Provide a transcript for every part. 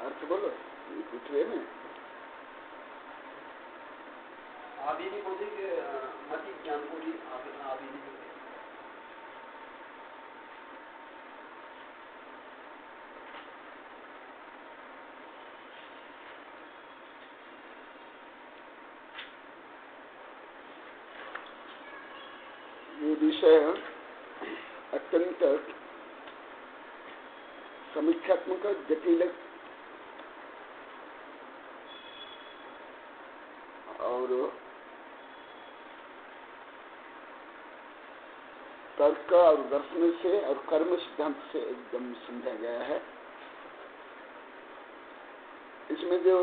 अर्थ बोलो, कुछ है ना? आदि बोलते कि मति ज्ञान को भी आदि ये विषय अत्यंत समीक्षात्मक जटिल और तर्क और दर्शन से और कर्म सिद्धांत से एकदम समझा गया है। इसमें जो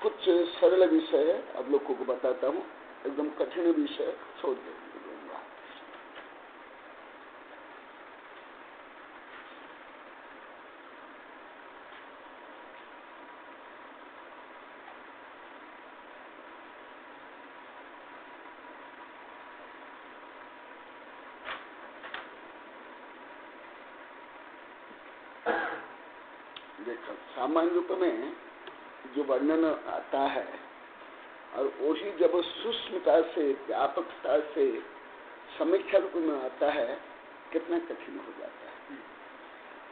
कुछ सरल विषय है अब लोगों को बताता हूँ, एकदम कठिन विषय छोड़ दूंगा। देखो, सामान्य रूप में जो वर्णन आता है और वही जब सूक्ष्मता से व्यापकता से समीक्षा रूप में आता है, कितना कठिन हो जाता है।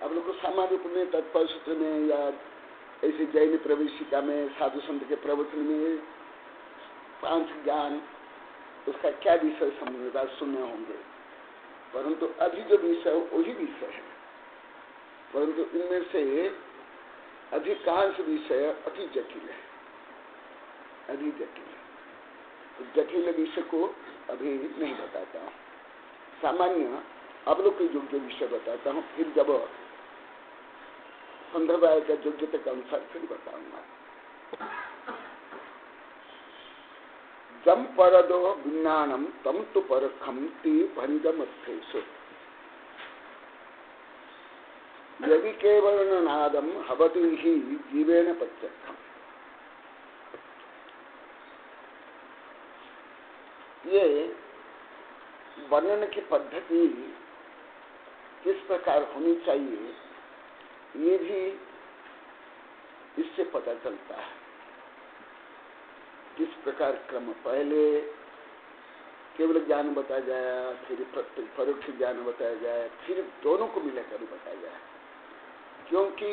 अब लोग को सामान्य रूप में तत्पर सूत्र में या ऐसे जैन प्रवेशिका में साधु संत के प्रवचन में पांच ज्ञान उसका क्या विषय समझेगा सुने होंगे, परंतु अभी जो विषय वही विषय है, परंतु इनमें से अधिकांश विषय अति जटिल है, अति जटिल है। तो जटिल विषय को अभी नहीं बताता हूँ, सामान्य अब लोग के योग्य विषय बताता हूँ, फिर जब संदर्भ आएगा योग्यता के अनुसार फिर बताऊंगा। जम परदो विज्ञानम तम तो परखम ती भंजमस्थेषु यदि केवल नादम हवति ही जीवेन प्रत्यक्षम। ये वर्णन की पद्धति किस प्रकार होनी चाहिए ये भी इससे पता चलता है। किस प्रकार क्रम, पहले केवल ज्ञान बताया जाए, फिर परोक्ष ज्ञान बताया जाए, फिर दोनों को मिलाकर बताया जाए, क्योंकि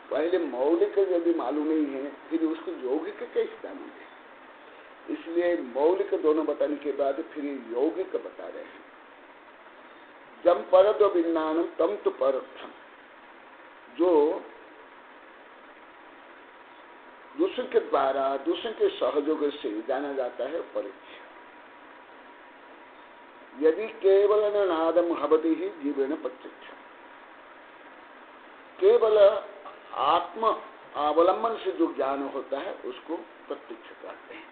पहले मौलिक यदि मालूम नहीं है फिर उसको यौगिक कैसे जानेंगे। इसलिए मौलिक दोनों बताने के बाद फिर यौगिक बता रहे हैं। जम परद विज्ञानम तम तो परोक्षम, जो दूसरे के द्वारा दूसरे के सहयोग से जाना जाता है परोक्ष। यदि केवल नादम हवति ही जीवेन प्रत्यक्ष, केवल आत्म अवलंबन से जो ज्ञान होता है उसको प्रत्यक्ष कहते हैं।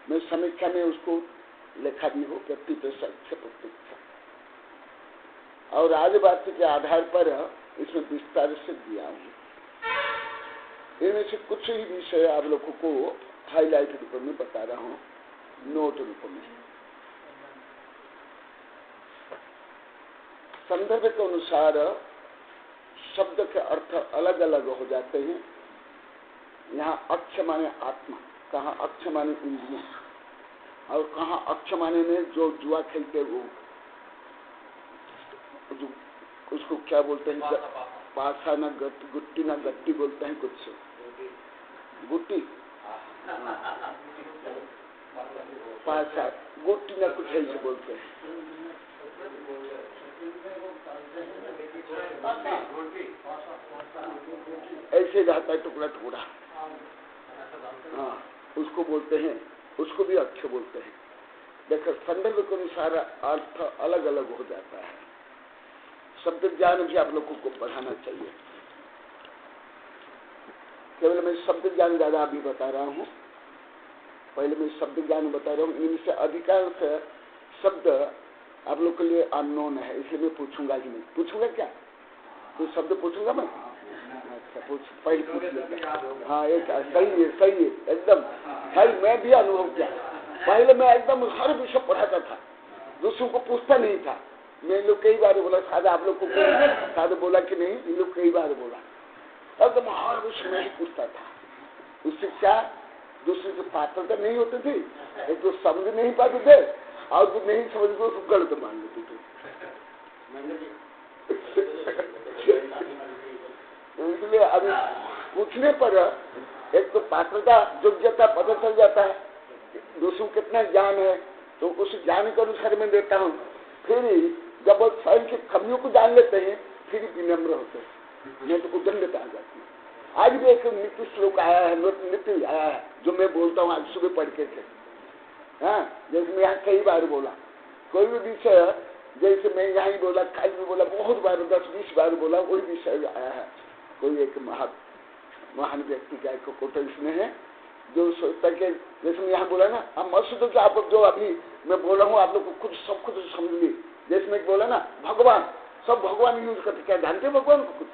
मैं समीक्षा में उसको लिखा भी हो प्रत्यक्ष प्रत्यक्ष, और राजवाक्य के आधार पर इसमें विस्तार से दिया हूं। इनमें से कुछ ही विषय आप लोगों को हाईलाइट रूप में बता रहा हूं, नोट रूप में। संदर्भ के अनुसार शब्द के अर्थ अलग अलग हो जाते हैं। यहाँ अक्ष माने आत्मा, कहाँ अक्ष माने इंद्रियां, और कहाँ अक्ष माने में जो जुआ खेलते वो जो उसको क्या बोलते हैं, पासा ना गुट्टी ना गट्टी बोलते हैं, कुछ गुट्टी पासा गुट्टी ना कुछ ऐसे बोलते हैं। ऐसे जाता है टुकड़ा टुकड़ा, हाँ उसको बोलते हैं, उसको भी अक्ष बोलते हैं। देखो संदर्भ के अनुसार अर्थ अलग अलग हो जाता है। शब्द ज्ञान भी आप लोगों को बढ़ाना चाहिए। केवल मैं शब्द ज्ञान ज्यादा अभी बता रहा हूँ, पहले मैं शब्द ज्ञान बता रहा हूँ। इनमें से अधिकांश शब्द आप लोग के लिए अननोन है, इसलिए मैं पूछूंगा ही नहीं। पूछूंगा क्या? कुछ शब्द पूछूंगा मैं? अच्छा पूछ, पहले पूछ लेता। हाँ एक सही है, सही है एकदम। भाई मैं भी अनुभव किया, पहले मैं एकदम हर विषय पढ़ाता था, दूसरों को पूछता नहीं था। मैं इन लोग कई बार बोला, शायद आप लोग को शायद बोला कि नहीं, इन लोग कई बार बोला, एकदम हर विषय में ही पूछता था। उससे क्या दूसरे से पात्रता नहीं होती थी, एक तो समझ नहीं पाते थे और जो नहीं समझते उसको गलत मान लेते थे। इसलिए अभी पूछने पर एक तो पात्रता योग्यता पता चल जाता है, दूसरों कितना ज्ञान है, तो उस ज्ञान के अनुसार मैं देता हूँ। फिर जब वो स्वयं की कमियों को जान लेते हैं फिर विनम्र होते हैं, नहीं तो उदंडता आ जाती है। आज भी एक नित्य श्लोक आया है, नित्य आया है जो मैं बोलता हूँ, आज सुबह पढ़ के थे। हाँ, जैसे मैं यहाँ कई बार बोला, कोई भी विषय जैसे मैं यहाँ ही बोला, कल भी बोला, बहुत बार 10-20 बार बोला, वही विषय आया है। कोई एक महान व्यक्ति का एक कोटेशन है जो सोचता कि जैसे मैं यहाँ बोला ना, अब मत सोचो कि आप जो अभी मैं बोल रहा हूँ आप लोग को खुद सब कुछ समझ ली। जैसे मैं बोला ना भगवान, सब भगवान यूज करते, क्या जानते भगवान को? कुछ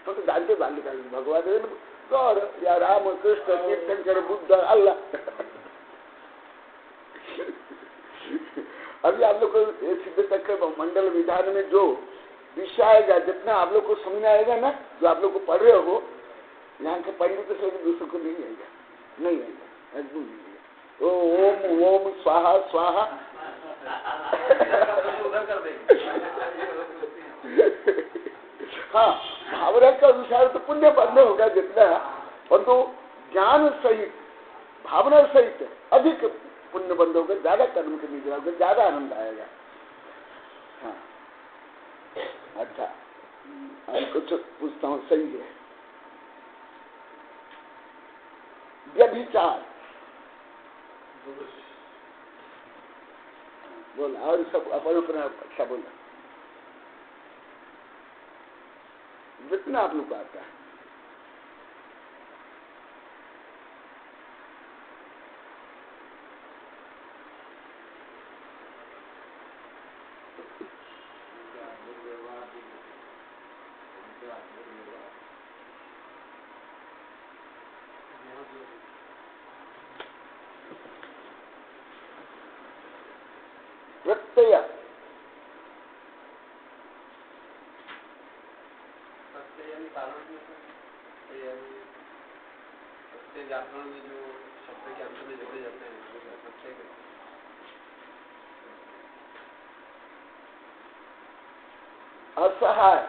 हम तो जानते बाल्यकाल में भगवान गौर या राम कृष्ण तीर्थंकर बुद्ध अल्लाह। अभी आप लोग को सिद्ध चक्र मंडल विधान में जो विषय आएगा, जितना आप लोग को समझ आएगा ना, जो आप लोग को पढ़ रहे हो, यहाँ के पंडित से दूसरों को नहीं आएगा, नहीं आएगा, एकदम नहीं आएगा। ओम ओम स्वाहा स्वाहा। हाँ, भावना के अनुसार तो पुण्य बंद होगा जितना, परंतु ज्ञान सहित भावना सहित अधिक पुण्य बंद होगा, ज्यादा कर्म की निद्रा होगा, ज्यादा आनंद आएगा। हाँ अच्छा, कुछ पूछता हूँ, सही है। व्यभिचार बोला और सब अपन अपना अच्छा बोला, जितना आप लोग को आता है। प्रत्यय व्याकरण में जो शब्द के अंत में जोड़े जाते हैं वो प्रत्यय असहाय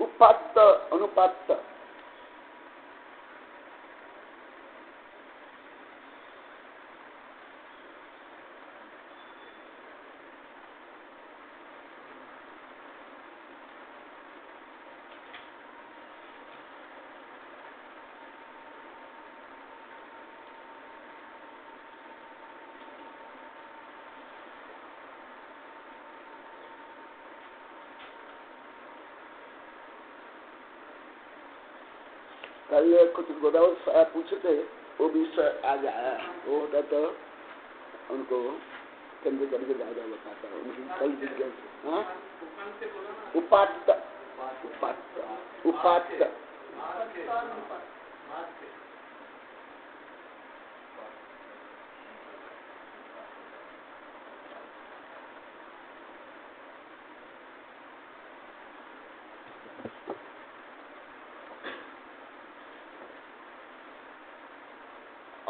उपात्त अनुपात्त कल कुछ गोदावरी पूछे थे, वो भी आज आया, वो होता तो उनको केंद्र करके ज्यादा बताता है, उनकी कल विज्ञान। उपात्त उपात्त उपात्त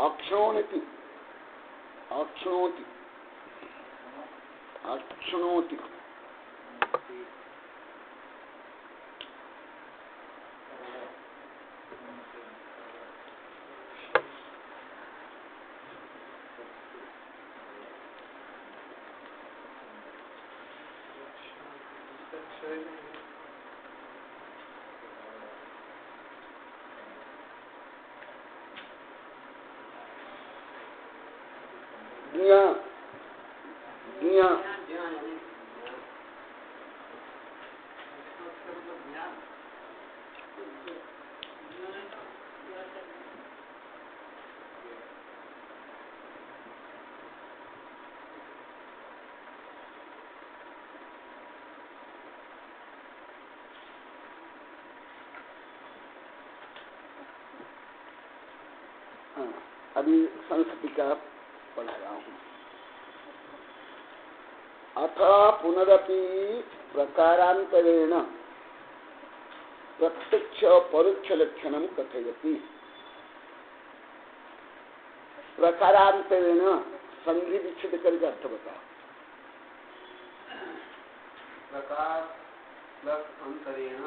अक्षुणोति अक्षुणोति अक्षुणोति ज्ञा ज्ञा अभी संस्कृति का पढ़ा रहा हूं। अथ पुनरपि प्रकारांतरेण प्रत्यक्ष परोक्ष लक्षणम कथयति। प्रकारांतरेण संधि विच्छेद करके अर्थ बता। प्रकार प्लस अंतरेण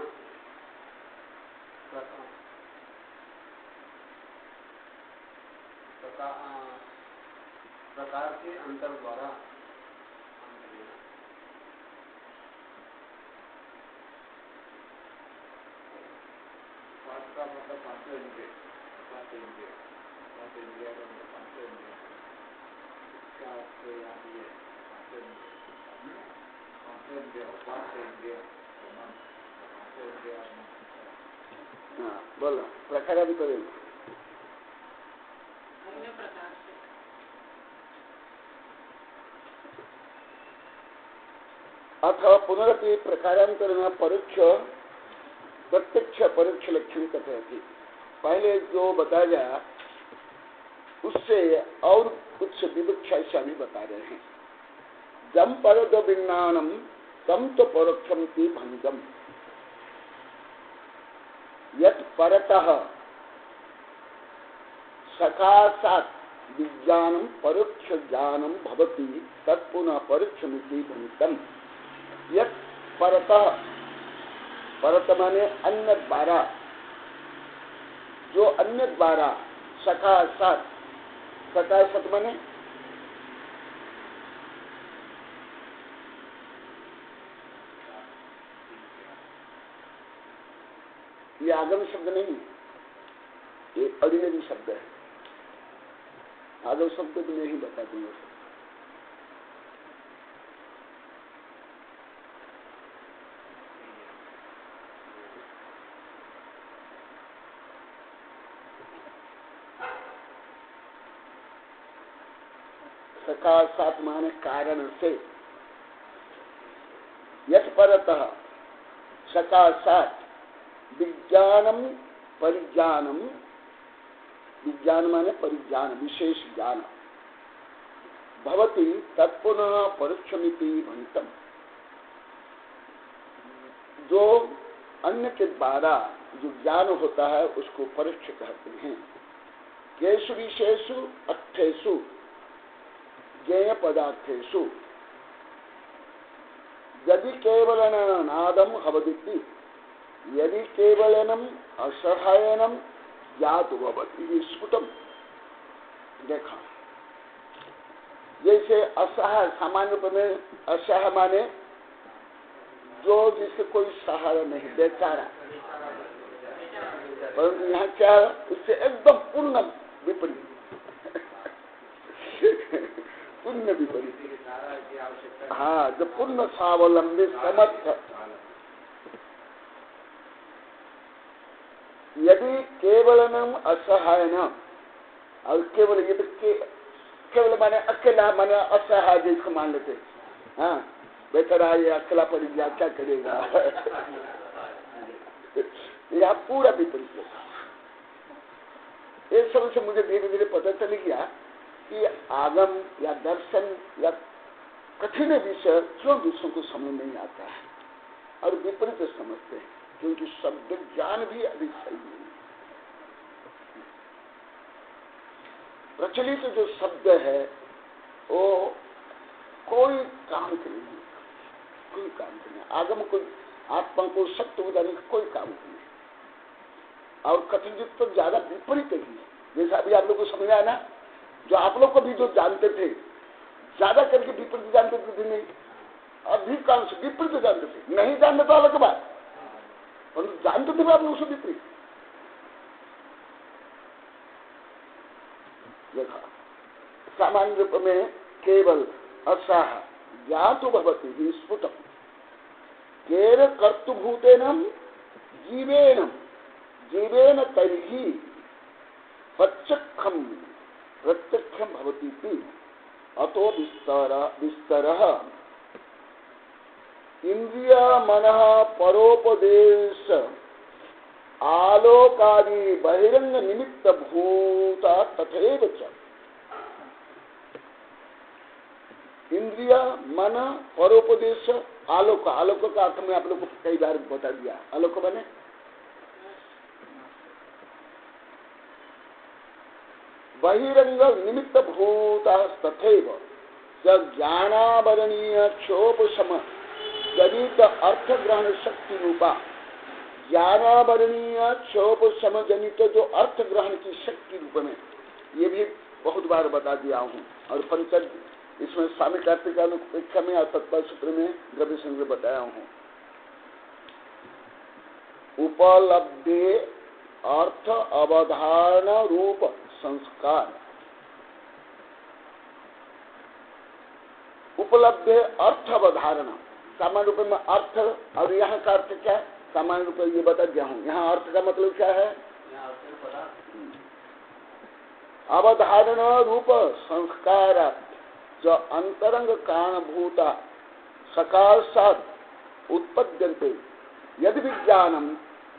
प्रकार के अंतर द्वारा का मतलब पांचों इंद्रिय बोलो प्रकार भी करें। अथ पुनरपि प्रकारांतरेण परोक्ष प्रत्यक्ष परोक्ष लक्षण कथयति। पहले जो बताया गया उससे और कुछ विवक्षा स्वामी बता रहे हैं। जम परद विज्ञानम तम तो परोक्षम की भंगम। यत् परतः सकाशात् विज्ञानम परोक्ष ज्ञानम भवति तत्पुनः परोक्षमिति भंगम। यत् परतः, परत माने अन्य द्वारा, जो अन्य द्वारा, सकाशात्, सकाशात् माने ये आगम शब्द नहीं, ये ऑर्डिनरी शब्द है। आगम शब्द भी नहीं बता दूंगा। सकाशात् माने कारण से, यत् परतः सकाशात् विज्ञानम परिज्ञानम, विज्ञान माने परिज्ञान विशेष ज्ञान, भवति तत्पुनः परोक्षमिति भणितम। जो अन्य के द्वारा जो ज्ञान होता है उसको परोक्ष कहते हैं। केषु विशेषु अर्थेषु ज्ञेय पदार्थेषु यदि केवलन नादम हवदिति, यदि केवलनम असहायनम ज्ञातु भवति स्फुटम। देखा जैसे असहाय, सामान्य रूप में असहाय माने जो जिससे कोई सहारा नहीं, बेचारा। परंतु यहाँ क्या, उससे एकदम पूर्ण विपरीत, पूर्ण विपरीत। हाँ, जो पूर्ण स्वावलंबी समर्थ। यदि केवलनम असहायन, और केवल ये तो केवल माने अकेला, माने असहाय जिसको मान लेते। हाँ, बेचारा ये अकेला पड़ गया, क्या करेगा। यह पूरा विपरीत है। ये सब से मुझे धीरे धीरे पता चल गया कि आगम या दर्शन या कठिन विषय क्यों दूसरों को समझ नहीं आता है और विपरीत समझते हैं, क्योंकि शब्द ज्ञान भी अभी सही नहीं। प्रचलित जो शब्द है वो कोई काम के नहीं, कोई काम के नहीं। आगम को, आत्मा को सत्य बताने का कोई काम नहीं। और कथन तो ज्यादा विपरीत ही है। जैसा अभी आप लोग को समझ आया ना, जो आप लोग को भी जो जानते थे ज्यादा करके विपरीत जानते थे नहीं, अधिकांश विपरीत जानते थे। नहीं जानते तो अलग बात, और जानते थे आप लोग उससे विपरीत। देखा सामान्य रूप में केवल असाह ज्ञातु भवति हि स्फुटम केर कर्तुभूतेन जीवेन जीवेन तर्हि प्रत्यक्षम प्रत्यक्षम भवति इति अतो विस्तरः इंद्रिय मनः परोपदेश आलोकादि बहिरंग निमित्त भूता तथैव च इंद्रिय मन परोपदेश आलोक आलोक का अर्थ में आप लोग को कई बार बता दिया। आलोक बने बहिरंग निमित्त भूता तथैव ज्ञानावरणीय क्षोपशम जनित अर्थ ग्रहण शक्ति रूपा ज्ञानावरणीय क्षोपशम जनित जो अर्थ ग्रहण की शक्ति रूप में ये भी बहुत बार बता दिया हूँ। और पंचद इसमें स्वामी कार्तिका में और तत्पर सूत्र में द्रव्य संग्रह बताया हूँ। उपलब्धि अर्थ अवधारणा रूप संस्कार उपलब्ध अर्थ अवधारणा सामान्य रूप में अर्थ और यहाँ का अर्थ क्या है सामान्य रूप में ये बता दिया हूँ। यहाँ अर्थ का मतलब क्या है अवधारणा रूप संस्कार जो अंतरंग कारणभूता सकाशात् उत्पद्यन्ते यदि विज्ञानम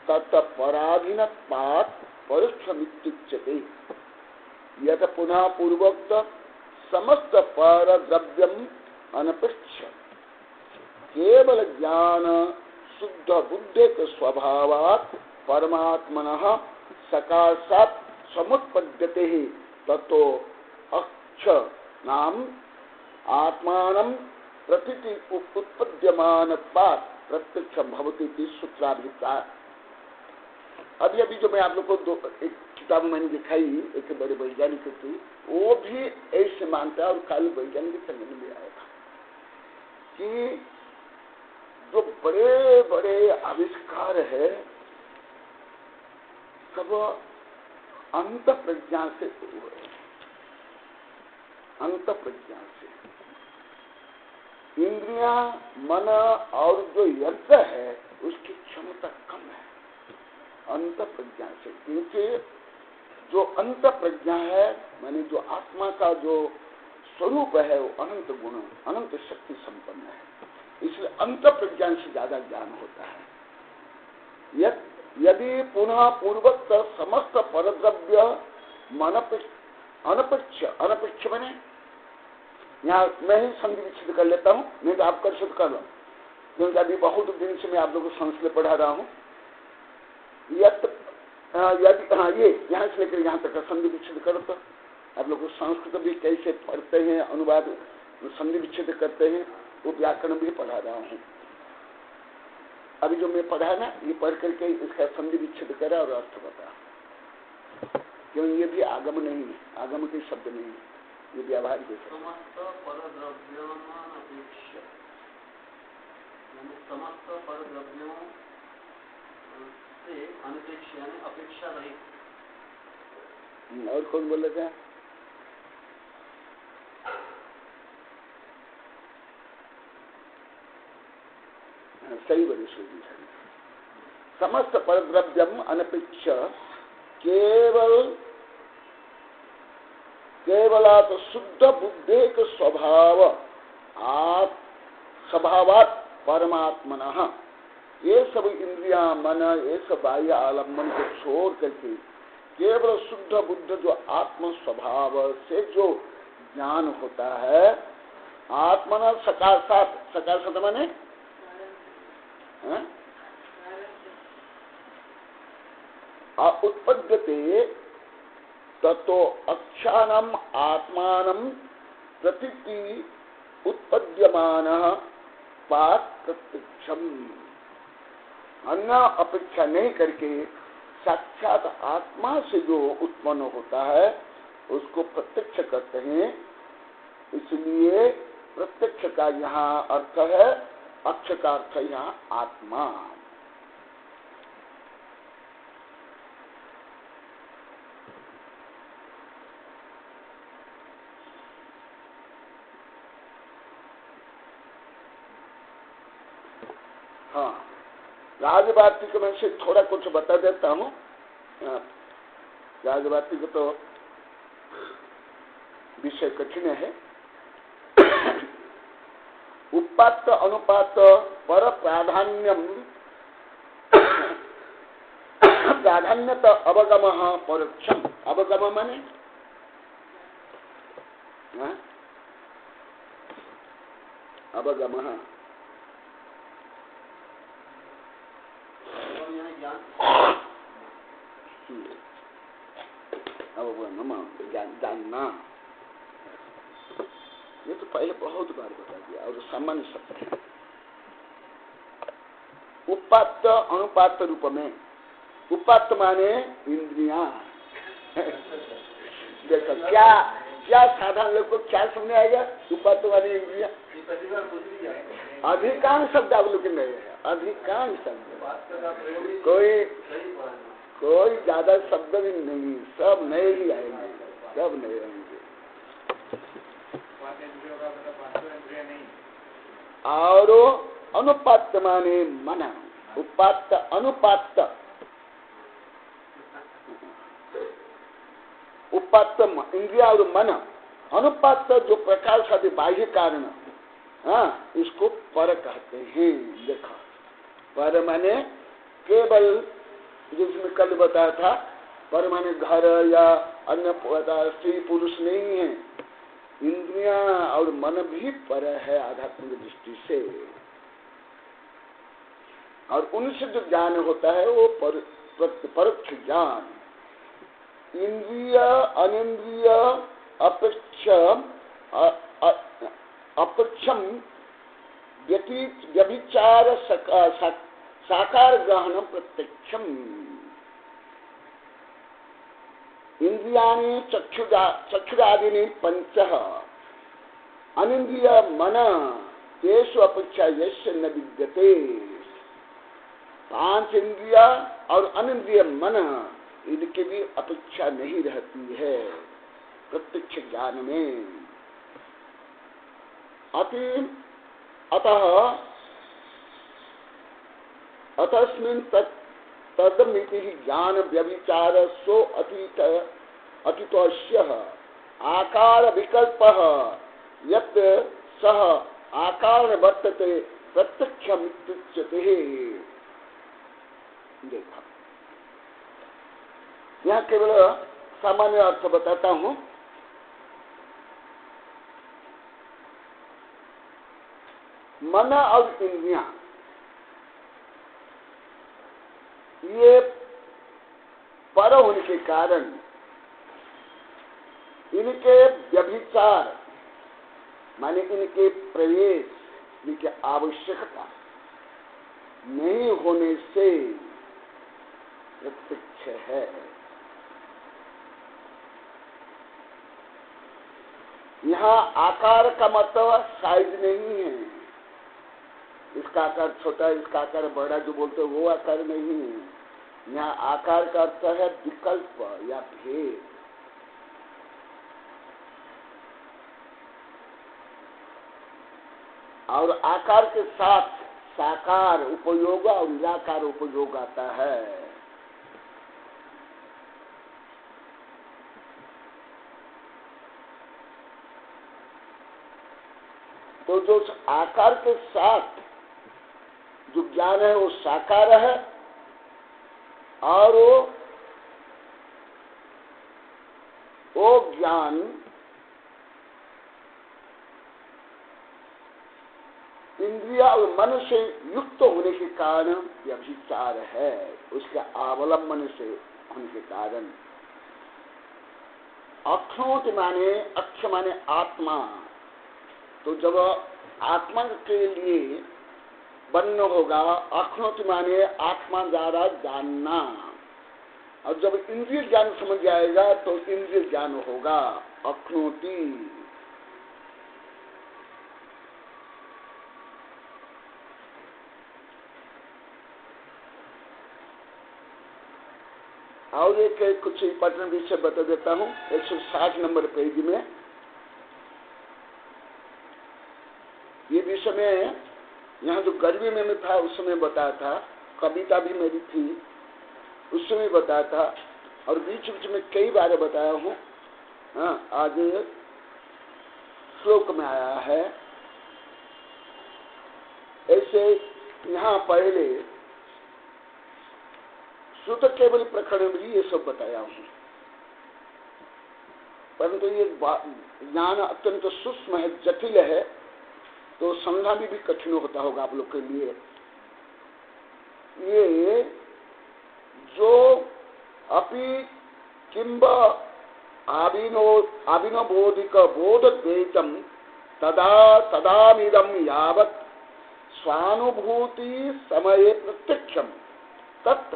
तत्पराधीनत्वात् परोक्षमित्युच्यते यत पुनः पूर्वोक्त समस्त परद्रव्यम अनपेक्ष केवल ज्ञान शुद्ध बुद्धि के स्वभावात् परमात्मनः सकाशात् समुत्पद्यते ततो अक्ष नाम आत्मानं प्रतीति उत्पद्यमानत्वात् प्रत्यक्ष भवति सूत्राभिप्राय। अभी अभी जो मैं आप लोग को एक किताब मैंने दिखाई एक बड़े वैज्ञानिक थी वो भी ऐसे मानता है और कल वैज्ञानिक समझ में आया था कि जो बड़े बड़े आविष्कार है सब अंत प्रज्ञा से हुए अंत प्रज्ञा से इंद्रिया मन और जो यंत्र है उसकी क्षमता कम है अंत प्रज्ञा से क्योंकि जो अंत प्रज्ञा है माने जो आत्मा का जो स्वरूप है वो अनंत गुण अनंत शक्ति संपन्न है इसलिए अंत प्रज्ञा से ज्यादा ज्ञान होता है। यदि पुनः पूर्वक समस्त परद्रव्य अनपेक्ष बने यहाँ मैं ही संधि विच्छेद कर लेता हूँ नहीं तो आप कर शुद्ध कर लो क्योंकि अभी बहुत दिन से मैं आप लोगों को संस्कृत पढ़ा रहा हूँ। यदि ये यहाँ से लेकर यहाँ तक संधि विच्छेद करो तो आप लोग संस्कृत भी कैसे पढ़ते हैं अनुवाद संधि विच्छेद करते हैं वो व्याकरण भी पढ़ा रहा हूँ। अभी जो मैं पढ़ा ना ये पढ़ करके इसका संधि विच्छेद करा और अर्थ बता क्यों ये भी आगम नहीं है आगम के शब्द नहीं है ये व्यवहार के समस्त परद्रव्यों से अनपेक्ष यानी अपेक्षा रहित। और कौन बोले थे सही बड़ी सूझी समस्त परद्रव्यम अनपेक्ष केवलात् शुद्ध बुद्धि के स्वभावात् परमात्मनः ये सब इंद्रिया मन ये सब बाह्य आलम्बन को छोड़ करके केवल शुद्ध बुद्ध जो आत्म स्वभाव से जो ज्ञान होता है आत्मना सकाशात माने उत्पद्यते ततो अक्षानम आत्मानं प्रतीति उत्पद्यमानः पात प्रत्यक्षम अन्य अपेक्षा नहीं करके साक्षात आत्मा से जो उत्पन्न होता है उसको प्रत्यक्ष करते हैं। इसलिए प्रत्यक्ष का यहाँ अर्थ है अक्ष का अर्थ यहाँ आत्मा। हाँ, राजवार्तिक में से थोड़ा कुछ बता देता हूँ। राजवार्तिक तो विषय कठिन है। उपात्त अनुपात पर प्राधान्यम प्राधान्यत अवगम परोक्षम। अवगम माने अवगम जानना। ये तो पहले बहुत बार बता दिया और सामान्य शब्द है। उपात्त अनुपात रूप में, उपात्त माने इंद्रियां। देखो क्या क्या साधारण लोग को क्या समझ आएगा? उपात्त माने इंद्रियां। अधिकांश शब्द आप लोग नहीं है, अधिकांश शब्द कोई ज्यादा शब्द भी नहीं, सब नए ही आएंगे, सब नए आएंगे। और अनुपात माने मन, उपात्त अनुपात्त, उपात्त इंद्रिया और मन, अनुपात्त जो प्रकाश आदि बाह्य कारण, हाँ, इसको पर कहते हैं। देखा, पर माने केवल, जिसमें कल बताया था, पर माने घर या अन्य स्त्री पुरुष नहीं है, इंद्रियां और मन भी पर है आध्यात्मिक दृष्टि से। और उनसे जो ज्ञान होता है वो परोक्ष ज्ञान। इंद्रिय अनिंद्रिय अपक्षम व्यभिचार साकार ग्रहण प्रत्यक्षम। इंद्रियाणि चक्षुरादीनि पंचः अनिंद्रिय मन तेषु अपेक्षा यस्य न विद्यते। पांच इंद्रिया और अनिंद्रिय मन, इनकी भी अपेक्षा नहीं रहती है प्रत्यक्ष ज्ञान में। अतस्मिन् तदमिति ज्ञान व्यभिचार सो अतीतस्य आकार विकल्पः यत् सह आकार वर्तते प्रत्यक्षमित्युच्यते। देखा, यहाँ केवल सामान्य अर्थ बताता हूँ। मन और इंद्रियां ये पर होने के कारण इनके व्यभिचार माने इनके प्रवेश, इनकी आवश्यकता नहीं होने से प्रत्यक्ष है। यहाँ आकार का मतलब साइज नहीं है, इसका आकार छोटा, इसका आकार बड़ा जो बोलते हैं वो आकार नहीं है। यहाँ आकार का अर्थ है विकल्प या भेद। और आकार के साथ साकार उपयोग और निराकार उपयोग आता है। तो जो आकार के साथ जो ज्ञान है वो साकार है, और वो ज्ञान इंद्रिया और मन से युक्त होने के कारण व्यभिचार है, उसके अवलंबन से होने के कारण। अक्षोत माने, अक्ष माने आत्मा। तो जब आत्मा के लिए बनना होगा, अखनोति माने आत्मा द्वारा जानना, और जब इंद्रिय ज्ञान समझ जाएगा तो इंद्रिय ज्ञान होगा अखनोति। और एक कुछ इंपॉर्टेंट विषय बता देता हूँ। 160 नंबर पेज में ये विषय में यहाँ जो गर्मी में मैं था उस समय बताया था, कविता भी मेरी थी उस समय बताया था, और बीच बीच में कई बार बताया हूँ। हाँ, आज श्लोक में आया है। ऐसे यहाँ पहले श्रुत केवल प्रकरण में ये सब बताया हूँ, परंतु ये ज्ञान अत्यंत सूक्ष्म है, जटिल है, तो समझना भी कठिन होता होगा आप लोग के लिए। ये जो अपि किंब आविनबोधिक बोध द्वैतम तदा तदामिदम यावत् स्वानुभूति समये प्रत्यक्षम तत्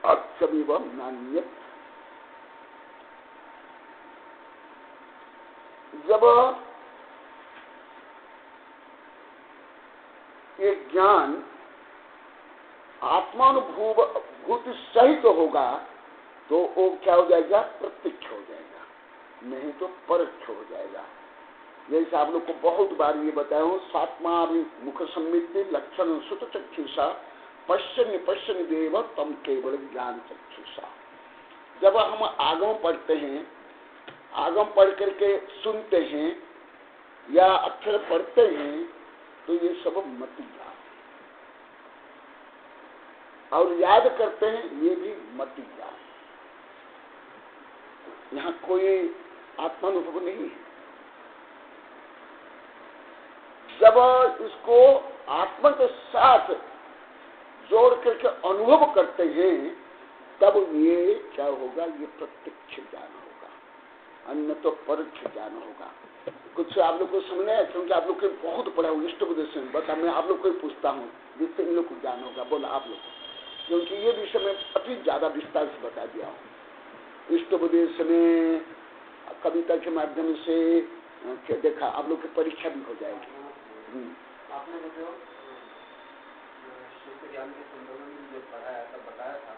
अक्षमिव नान्यत्। जब ये ज्ञान आत्मानुभूति सहित होगा तो वो क्या हो जाएगा, प्रत्यक्ष हो जाएगा, नहीं तो परोक्ष हो जाएगा। जैसे आप लोग को बहुत बार ये बताया हूँ, स्वात्मा मुख सम्मिति लक्षण सुत चक्षुषा पश्यन पश्यन देव तम केवल ज्ञान चक्षुषा। जब हम आगम पढ़ते हैं, आगम पढ़ करके सुनते हैं या अक्षर पढ़ते हैं, तो ये सब मति ज्ञान, और याद करते हैं, ये भी मति ज्ञान। यहाँ कोई आत्मानुभव नहीं है। जब इसको आत्मा के साथ जोड़ करके अनुभव करते हैं, तब ये क्या होगा, ये प्रत्यक्ष ज्ञान होगा, अन्य तो परोक्ष ज्ञान होगा। कुछ आप लोग को समझना है, क्योंकि आप लोग को बहुत पढ़ा हूँ इष्ट उपदेश में, बता मैं आप लोग को ही पूछता हूँ जिससे इन लोग को ज्ञान होगा। बोला आप लोग, क्योंकि ये विषय में अति ज्यादा विस्तार से बता दिया हूँ। इष्ट उपदेश में कविता के माध्यम से देखा, आप लोग की परीक्षा भी हो जाएगी। आपने मुझे शुद्ध ज्ञान के संदर्भ में जो पढ़ाया था, बताया था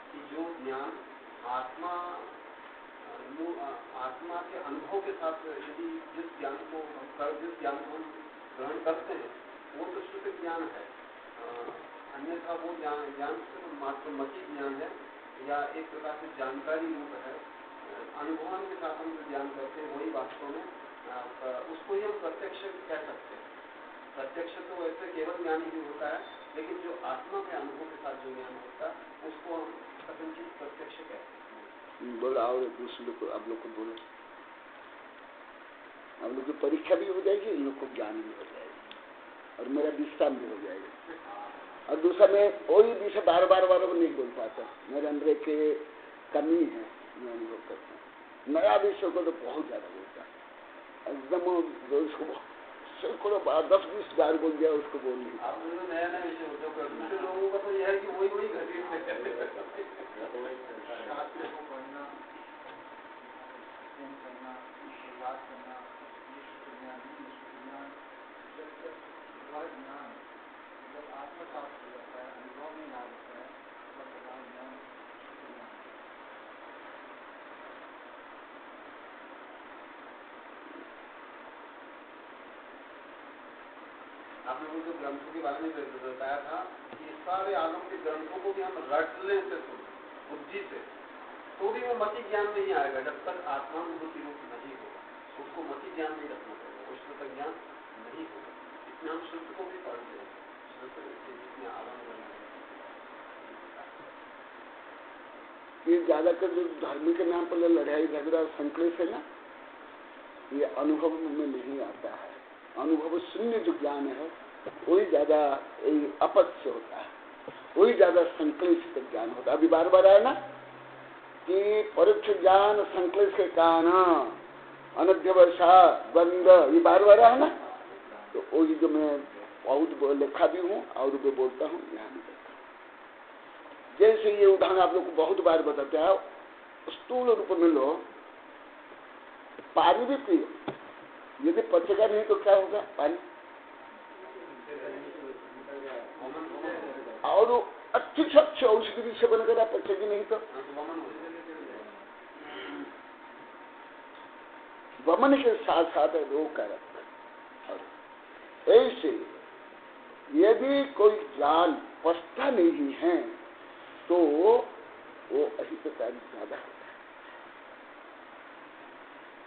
कि जो ज्ञान आत्मा के अनुभव के साथ, यदि जिस ज्ञान को हम ग्रहण करते हैं वो तो शुद्ध ज्ञान है, अन्यथा वो ज्ञान सिर्फ मात्र मति ज्ञान है या एक प्रकार से जानकारी रूप है। अनुभव के साथ हम जो ज्ञान करते हैं वही वास्तव में उसको ही हम प्रत्यक्ष कह सकते हैं। प्रत्यक्ष तो वैसे केवल ज्ञान ही होता है, लेकिन जो आत्मा के अनुभव के साथ जो ज्ञान होता है उसको हम कथनचित प्रत्यक्ष कहते हैं। बोला, और दूसरे को आप लोग को बोलो, आप लोग की परीक्षा भी हो जाएगी, इन लोग को ज्ञान भी हो जाएगी, और मेरा विश्राम भी हो जाएगा। और दूसरा मैं वही विषय बार बार नहीं बोल पाता, मेरे अंदर के कमी है, मैं अनुभव करता हूँ। नया विषय को तो बहुत ज्यादा बोलता है, एकदम उसको 10-20 बार बोल दिया, उसको बोल नहीं। नया नया विषय लोगों का तो यह है कि वही घटित आपने मुझे ग्रंथों के बारे में बताया था कि सारे आगम के ग्रंथों को भी हम रट लें से बुद्धि से, तो भी वो मति ज्ञान नहीं आएगा जब तक आत्मानुभूति रूप नहीं होगा। उसको मति ज्ञान नहीं रखना पड़ेगा, उसमें तक ज्ञान नहीं होगा। इसमें हम शुद्ध को भी पढ़ते हैं, जिसमें आगम ये ज्यादातर जो धर्म के नाम पर लड़ाई झगड़ा संकलेश है ना, ये अनुभव में नहीं आता है। अनुभव शून्य जो ज्ञान है वही ज्यादा अपच्य होता है, वही ज्यादा संकलित ज्ञान होता है। अभी बार बार आया ना कि परोक्ष ज्ञान संकलित के कारण अनध्यवशा द्वंद, ये बार बार आया ना, तो वही जो मैं बहुत लिखा भी हूँ और भी बोलता हूँ, यहाँ भी बोलता हूँ। जैसे ये उदाहरण आप लोग को बहुत बार बताते हैं, स्थूल रूप में लो, पानी भी पियो, यदि पचेगा नहीं तो क्या होगा, पानी और अच्छी स्वच्छ औषधि भी सेवन करा, पचेगी नहीं तो वमन के साथ साथ रोग का रखना। ऐसे यदि कोई ज्ञान पछता नहीं है तो वो अहितकारी ज्यादा होता है।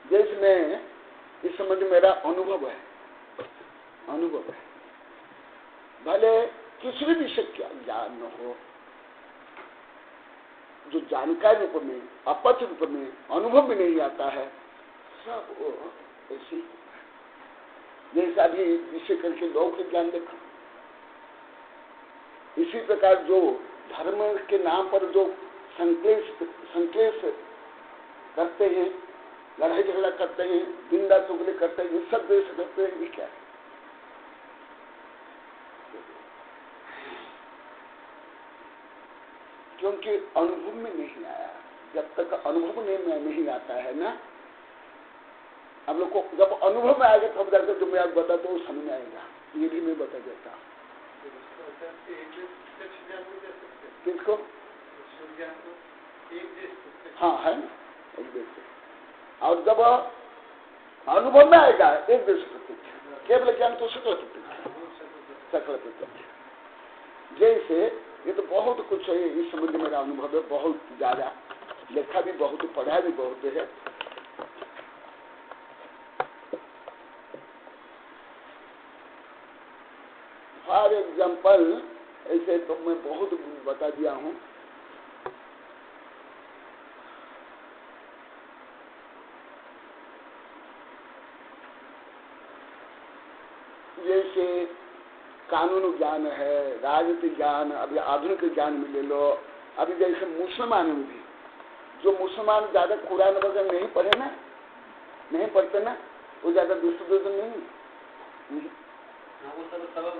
जैसे मैं इस समझ मेरा अनुभव है, भले किसी भी विषय का ज्ञान न हो, जो जानकारी रूप में, अपच रूप में, अनुभव में नहीं आता है, सब वो ऐसे ही होता है। जैसा भी विषय करके लौकिक ज्ञान देखा, इसी प्रकार जो धर्म के नाम पर जो संक्लेश करते हैं, लड़ाई झगड़ा करते हैं, निंदा चुगली करते हैं, सब देश करते हैं, ये क्या है? क्योंकि अनुभव में नहीं आया। जब तक अनुभव में नहीं आता है ना, हम लोग को जब अनुभव में आएगा तब जाकर जो मैं आज बताता हूँ समझ में आएगा। ये भी मैं बता देता हूँ। किसको? हाँ है ना, एक देश से। और जब अनुभव में आएगा एक देश प्रत्यक्ष, केवल ज्ञान तो सकल प्रत्यक्ष। जैसे ये तो बहुत कुछ है, इस संबंध में मेरा अनुभव है बहुत ज्यादा, लिखा भी बहुत, पढ़ा भी बहुत है। फॉर एग्जाम्पल ऐसे तो मैं बहुत बता दिया हूं। जैसे कानून ज्ञान है, राजनीतिक ज्ञान, अभी आधुनिक ज्ञान में ले लो। अभी जैसे मुसलमान में भी, जो मुसलमान ज्यादा कुरान वगैरह नहीं पढ़े ना, नहीं पढ़ते ना, वो ज्यादा दुष्ट नहीं,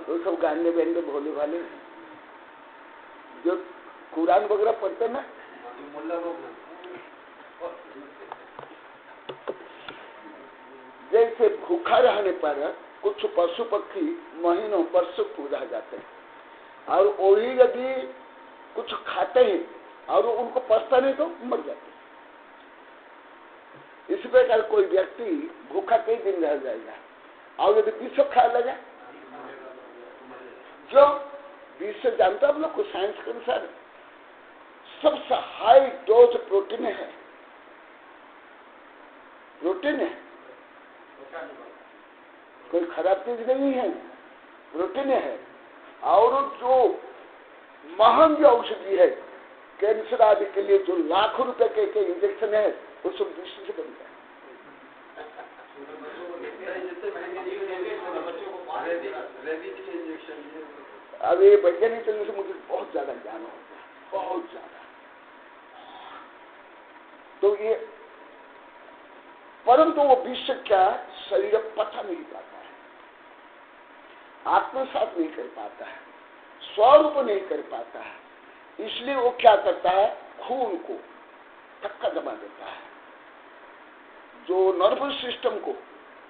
वो सब गाने बेंडे भोले भाले। जो कुरान वगैरह पढ़ते ना, जैसे भूखा रहने पर कुछ पशु पक्षी महीनों वर्षों पूजा जाते हैं, और वही यदि कुछ खाते हैं और उनको पचता नहीं तो मर जाते हैं। इसी प्रकार कोई व्यक्ति भूखा कई दिन रह जाएगा, और यदि विष खा लगा, क्यों? विष से जानते आप लोग को, साइंस के अनुसार सबसे हाई डोज प्रोटीन है, प्रोटीन है, कोई खराब चीज नहीं है, प्रोटीन है। और जो महंगी औषधि है कैंसर आदि के लिए, जो लाखों रुपए के इंजेक्शन है, वो सब विष से बनता है। अब ये वैज्ञानिक तरीके से मुझे बहुत ज्यादा ज्ञान होता है, बहुत ज्यादा। तो ये परंतु वो विश्व क्या शरीर पता नहीं पाता है, आत्मसात नहीं कर पाता है, स्वरूप नहीं कर पाता है। इसलिए वो क्या करता है, खून को धक्का दबा देता है, जो नर्वस सिस्टम को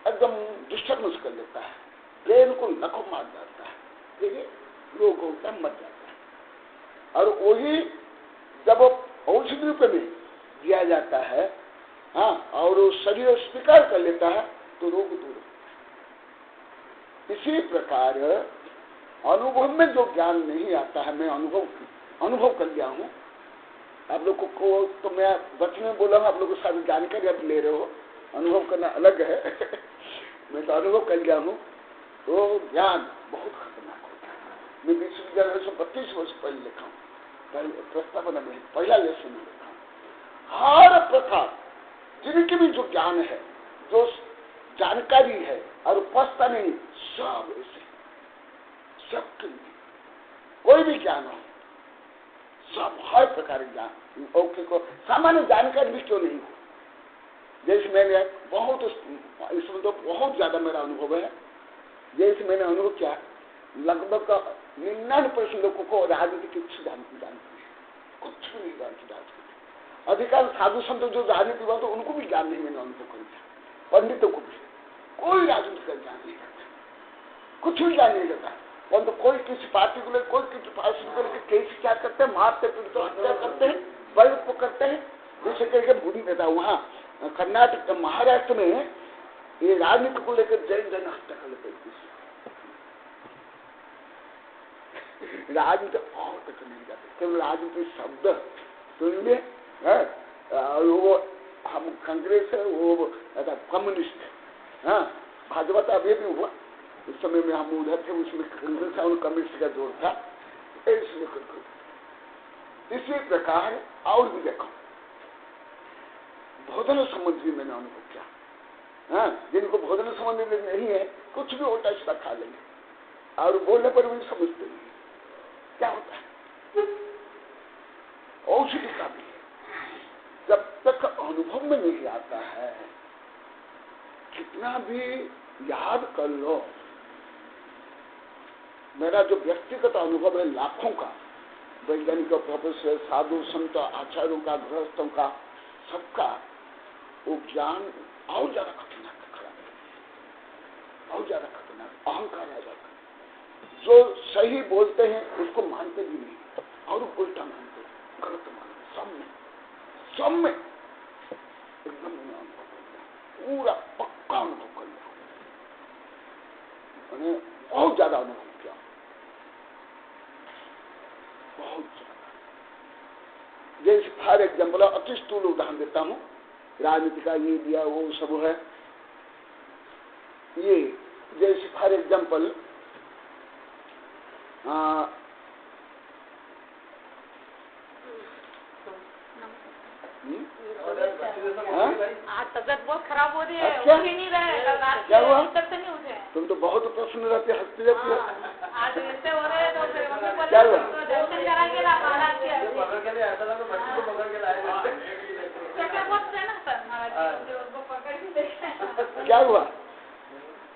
एकदम डिस्टर्बेंस कर देता है, ब्रेन को नखो मार जाता है, फिर रोग होता है, मर जाता है। और वही जब औषधि रूप में दिया जाता है, हाँ, और शरीर स्वीकार कर लेता है तो रोग दूर होता है। इसी प्रकार अनुभव में जो ज्ञान नहीं आता है, मैं अनुभव कर लिया हूँ। आप लोगों को तो मैं बचपन में बोला हूँ, आप लोगों को सारी जानकारी आप ले रहे हो, अनुभव करना अलग है। मैं तो अनुभव कर लिया हूँ, तो ज्ञान बहुत खतरनाक होता है। मैं विश्वविद्यालय से 32 वर्ष पहले लिखा हूँ, प्रस्तावना में पहला लेसन में लिखा हूँ। हर प्रकार जिनकी भी जो ज्ञान है, जो जानकारी है और पछता नहीं, सब ऐसे, सबके लिए कोई भी ज्ञान हो, सब हर प्रकार के ज्ञान को सामान्य जानकारी भी क्यों नहीं हो। जैसे मैंने बहुत, इसमें तो बहुत ज्यादा मेरा अनुभव है। जैसे मैंने अनुभव किया, लगभग 99% लोगों को राजनीति कुछ जानती है, कुछ भी नहीं जानती राजनीति। अधिकांश साधु संत जो राजनीति हुआ तो उनको भी ज्ञान नहीं, मैंने अनुभव कर दिया। पंडितों को भी कोई राजनीति का ज्ञान नहीं करता, कुछ भी ज्ञान नहीं करता। परंतु कोई किसी पार्टी को ले, कोई किसी पार्टी को लेकर कैसे क्या करते हैं, मारते पीटते हत्या करते हैं, बल करते हैं, जैसे करके भूली देता। वहाँ कर्नाटक महाराष्ट्र में ये राजनीति को लेकर जैन हत्या कर लेते हैं। राजनीति और तक नहीं जाते, केवल राजनीति शब्द सुनिए। और वो हम कांग्रेस है, वो कम्युनिस्ट है। हाँ, भाजपा तो अभी भी हुआ, उस समय में हम उधर थे, उसमें कांग्रेस और कम्युनिस्ट का जोर था। इसी प्रकार और भी देखो, भोजन संबंधी मैंने अनुभव किया। हाँ, जिनको भोजन संबंधी नहीं है, कुछ भी उल्टा सीधा खा लेंगे और बोलने पर भी समझते नहीं क्या होता है। औषधि का भी जब तक अनुभव में नहीं आता है, कितना भी याद कर लो। मेरा जो व्यक्तिगत अनुभव है लाखों का, वैज्ञानिकों, प्रोफेसर, साधु संत, आचार्यों का, गृहस्थों का, सबका वो ज्ञान और ज्यादा खतरनाक और ज्यादा खतरनाक अहंकार आ जाता है। जो सही बोलते हैं उसको मानते भी नहीं और उल्टा मानते, गलत मानते, सब में एकदम अनुभव कर लिया, पूरा पक्का अनुभव कर लिया, मैंने बहुत ज्यादा अनुभव किया, बहुत ज्यादा। जैसे फॉर एग्जाम्पल अति स्थूल उदाहरण देता हूं, राजनीति का ये दिया वो सब है। ये जैसे फॉर एग्जाम्पल तबियत बहुत खराब हो रही है, क्या? उठ ही नहीं रहे, क्या हुआ? तक से नहीं उठे। तुम तो बहुत प्रसन्न रहते, हंसते रहते हो। आज ऐसे हो रहे हैं तो फिर मम्मी बोले क्या हुआ? दर्शन कराएंगे ना महाराज के। पकड़ के लिए ऐसा लगा मछली को पकड़ के लाए। चक्कर बहुत है ना सर महाराज जी, उनको पकड़ के ले। क्या हुआ?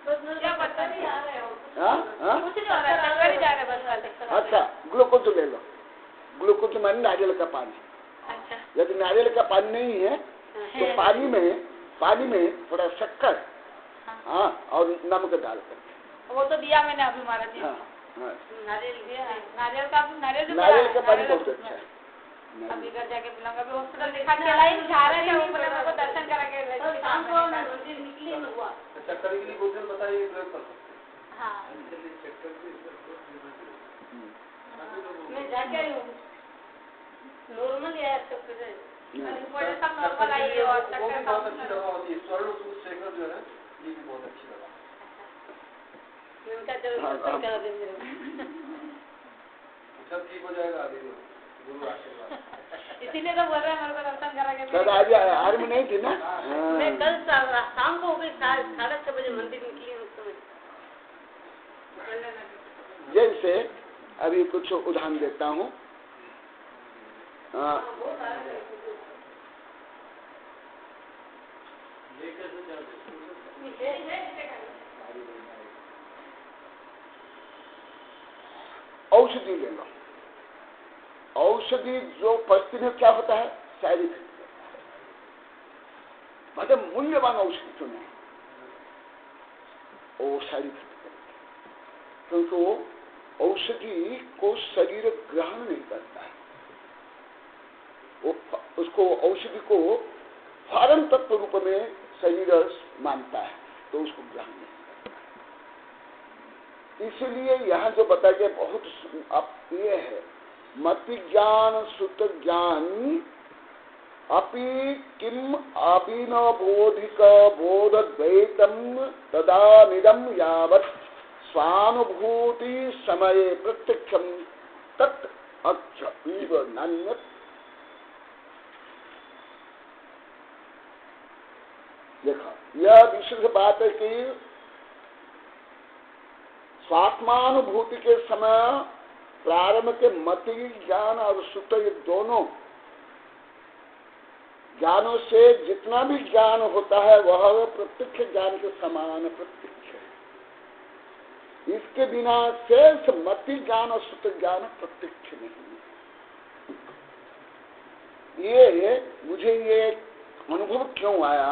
क्या पता नहीं आ रहे हो? कुछ नहीं हो रहा है, चक्कर ही जा रहे बस। अच्छा, ग्लूकोज ले लो। ग्लूकोज माने नारियल का पानी। अच्छा, यदि नारियल का पानी नहीं है तो पानी में थोड़ा शक्कर, हाँ, और नमक डाल कर। वो तो दिया मैंने अभी महाराज जी। हाँ, हाँ। नारियल दिया, नारियल का पानी बहुत अच्छा है। अभी घर जाके बुलाऊंगा, अभी हॉस्पिटल दिखा के लाई जा रहे थे, वो बोले मेरे को दर्शन करा के निकली में हुआ। चक्कर के लिए बोतल बताइए, प्रयोग कर सकते हैं। हाँ, मैं जाके आई हूँ, नॉर्मल है सब कुछ, सब नॉर्मल आई है। और वो भी बहुत अच्छी दवा होती है, स्वर्ण सूत्र शेखर जो है, ये भी बहुत अच्छी दवा। मैं उनका जरूर दर्शन करा देंगे। सब ठीक हो जाएगा अभी, गुरु आशीर्वाद। इसीलिए तो बोल रहे हैं मेरे को दर्शन करा के। सर आज आर्मी नहीं थी ना? मैं कल शाम को हो गई 6:30 बजे मंदिर निकली हूँ। जैसे अभी कुछ उदाहरण देता हूँ। औषधि ले लो। औषधि जो परिस्थिति में क्या होता है, साइड इफेक्ट, मतलब मूल्यवान औषधि चुने वो साइड इफेक्ट करेगी, क्योंकि वो औषधि को शरीर ग्रहण नहीं करता है। वो उसको औषधि को फॉरेन तत्व रूप में शरीर मानता है, तो उसको ग्रहण नहीं करता है। इसलिए यहाँ जो बताया गया बहुत अब ये है, मति ज्ञान श्रुत ज्ञान अपि किम अभिनवबोधिक बोधद्वैतम तदा निदम यावत् स्वानुभूति समये प्रत्यक्षम तत् अक्षीव नान्यत्। देखा, यह विशुद्ध बात है कि स्वात्मानुभूति के समय प्रारंभ के मति ज्ञान और सुत, ये दोनों ज्ञानों से जितना भी ज्ञान होता है वह प्रत्यक्ष ज्ञान के समान प्रत्यक्ष है। इसके बिना शेष मति ज्ञान और सुत ज्ञान प्रत्यक्ष नहीं। ये मुझे ये अनुभव क्यों आया,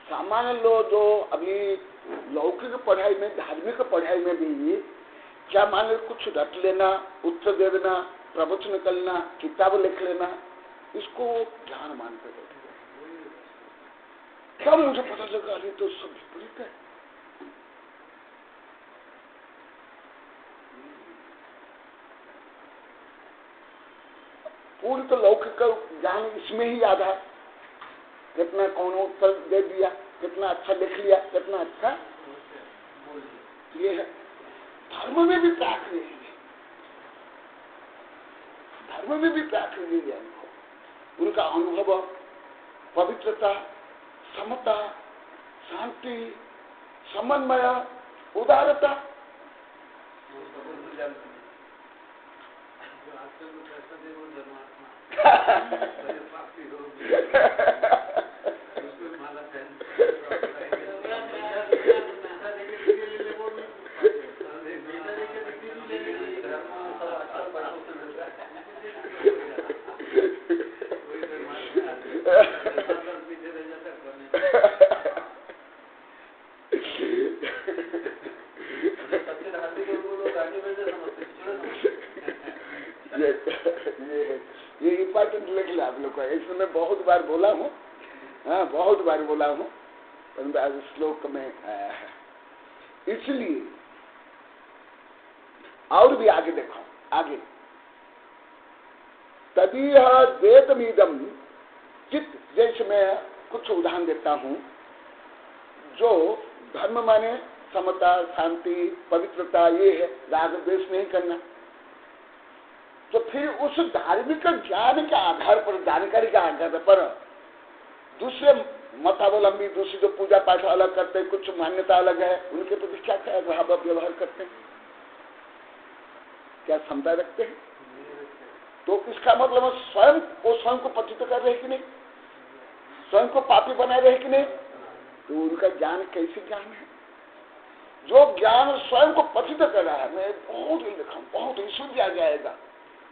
सामान्य लोग जो अभी लौकिक पढ़ाई में, धार्मिक पढ़ाई में भी क्या मान लो कुछ रट लेना, उत्तर दे देना, प्रवचन करना, किताब लिख लेना, इसको ज्ञान मानते बैठे। क्या मुझे पता लगा, अरे तो सब विपरीत है। पूर्ण तो लौकिक ज्ञान इसमें ही आधा, कितना कौन उत्तर दे दिया, कितना अच्छा लिख लिया, कितना अच्छा ये है। धर्म में भी त्याग नहीं है, धर्म में भी त्याग नहीं है उनको। उनका अनुभव पवित्रता, समता, शांति, समन्वय, उदारता, ये इम्पोर्टेंट लिख लिया आप लोग को। इसमें मैं बहुत बार बोला हूँ, हाँ बहुत बार बोला हूँ, परंतु आज श्लोक में आया है। इसलिए और भी आगे देखो, आगे तदीह द्वैतमीदम चित्त, जैसे मैं कुछ उदाहरण देता हूँ। जो धर्म माने समता, शांति, पवित्रता, ये है, राग द्वेष नहीं करना। तो फिर उस धार्मिक ज्ञान के आधार पर, जानकारी के आधार पर दूसरे मतावलंबी, दूसरे जो पूजा पाठ अलग करते हैं, कुछ मान्यता अलग है, उनके प्रति क्या क्या व्यवहार करते हैं, क्या क्षमता रखते हैं? तो इसका मतलब स्वयं को पतित कर रहे कि नहीं, स्वयं को पापी बना रहे कि नहीं? तो उनका ज्ञान कैसे ज्ञान है? जो ज्ञान स्वयं को पतित कर रहा है। मैं बहुत ही लिखा हूँ, बहुत ही सूझ आ जाएगा,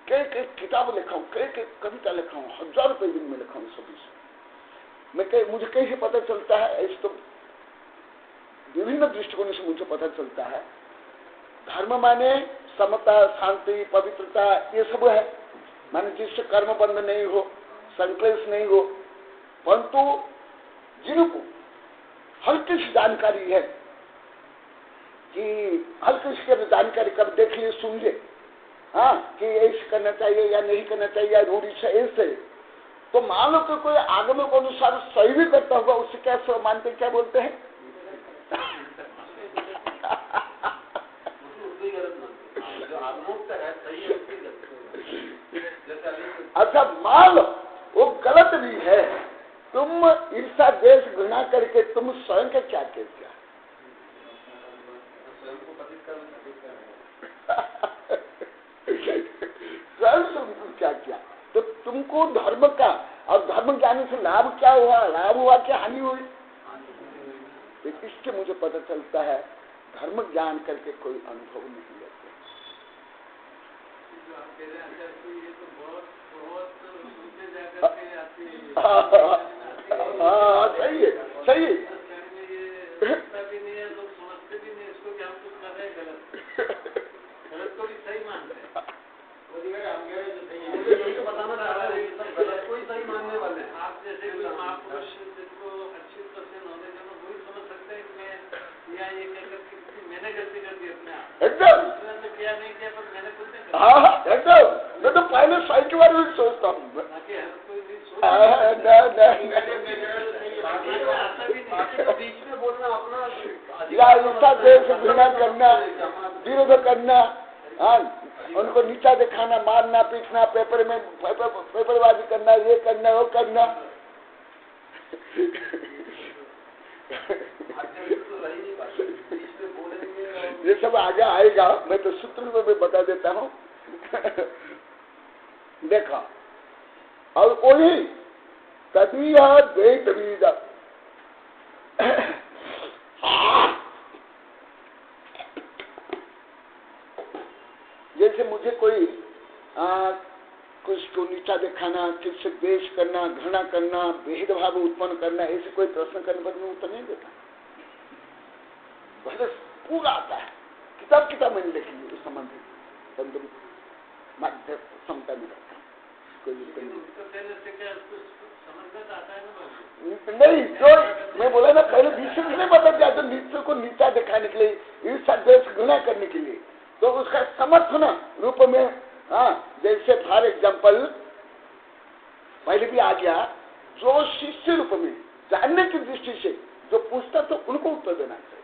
कई किताब लिखा हूँ, कई कविता लिखा हूँ, 1000 पेज में लिखा हूँ सभी से। मुझे कैसे पता चलता है? ऐसे तो विभिन्न दृष्टिकोणों से मुझे पता चलता है। धर्म माने समता, शांति, पवित्रता, ये सब है, माने जिससे कर्म बंध नहीं हो, संक्लेश नहीं हो। परंतु जिनको हल्की सी जानकारी है कि हल्की सी जानकारी कब देख लिए, सुन ले, हाँ कि ऐसे करना चाहिए या नहीं करना चाहिए, या रूढ़ी से ऐसे, तो मान लो कि कोई आगम के अनुसार सही भी करता होगा, उससे क्या मानते, क्या बोलते हैं? अच्छा मान लो वो गलत भी है, तुम ईर्षा द्वेष घृणा करके तुम स्वयं का क्या कहते? क्या क्या तो तुमको धर्म का और धर्म ज्ञान से लाभ क्या हुआ, लाभ हुआ क्या हानि हुई? तो इससे मुझे पता चलता है धर्म ज्ञान करके कोई अनुभव नहीं लेते। सही है, सही है। कोई सही मानने वाले आप जैसे कोई महापुरुष जिसको अच्छी तरह से नॉलेज है, वो ही समझ सकते हैं कि या ये कहकर मैंने गलती कर दी अपने आप, एकदम तो किया नहीं किया, पर मैंने कुछ नहीं। हाँ एकदम, मैं तो पहले सही के बारे में सोचता हूँ। बीच में बोलना अपना या ईर्षा द्वेष घृणा करना, विरोध करना, हाँ उनको नीचा दिखाना, मारना पीटना, पेपरबाजी करना, ये करना वो करना। ये सब आगे आएगा, मैं तो सूत्र में भी बता देता हूँ। देखा, और वही तदीय द्वैतमीद, जैसे मुझे कोई कुछ को नीचा दिखाना, किससे द्वेष करना, घृणा करना, भेदभाव उत्पन्न करना, ऐसे कोई प्रश्न करने पर मैं उत्तर नहीं देता। वैसे पूरा आता है, किताब मैंने लिखी है उस संबंधित मध्य क्षमता में रखा, कोई नहीं। जो मैं बोला ना पहले विषय नहीं बता दिया, तो नीचे को नीचा दिखाने के लिए, ईर्षा द्वेष घृणा करने के लिए, तो उसका समर्थन रूप में, हाँ जैसे फॉर एग्जाम्पल पहले भी आ गया, जो शिष्य रूप में जानने की दृष्टि से जो पूछता तो उनको उत्तर देना चाहिए।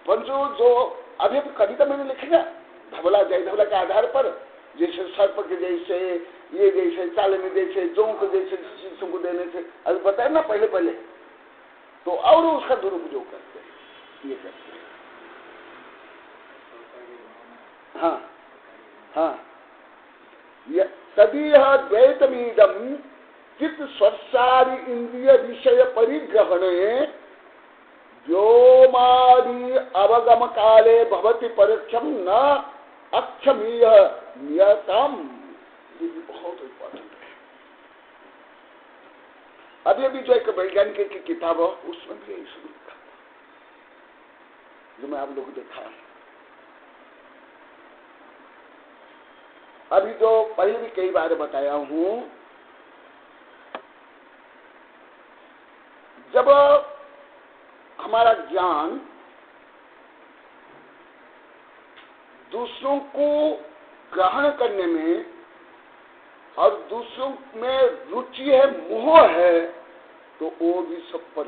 परंतु जो अभी कविता मैंने लिखी ना, धवला जय धवला के आधार पर, जैसे सर्प के जैसे, ये जैसे चालनी जैसे, जोंक जैसे शिष्यों को देने से, अभी बताया ना पहले पहले, तो और उसका दुरुपयोग करते हैं, ये करते हैं। हाँ हाँ, तदीय द्वैतमीदम चित्त स्वर्शादि इंद्रिय विषय परिग्रहणे व्योमादि अवगम काले भवति परोक्षम न अक्षमीय नियतम। ये भी बहुत इम्पोर्टेंट है। अभी जो एक वैज्ञानिक की किताब है, उसमें भी यही शुरू लिखा था, जो मैं आप लोग को देखा है। अभी जो पहले भी कई बार बताया हूं, जब हमारा ज्ञान दूसरों को ग्रहण करने में और दूसरों में रुचि है, मोह है, तो वो भी सब पर।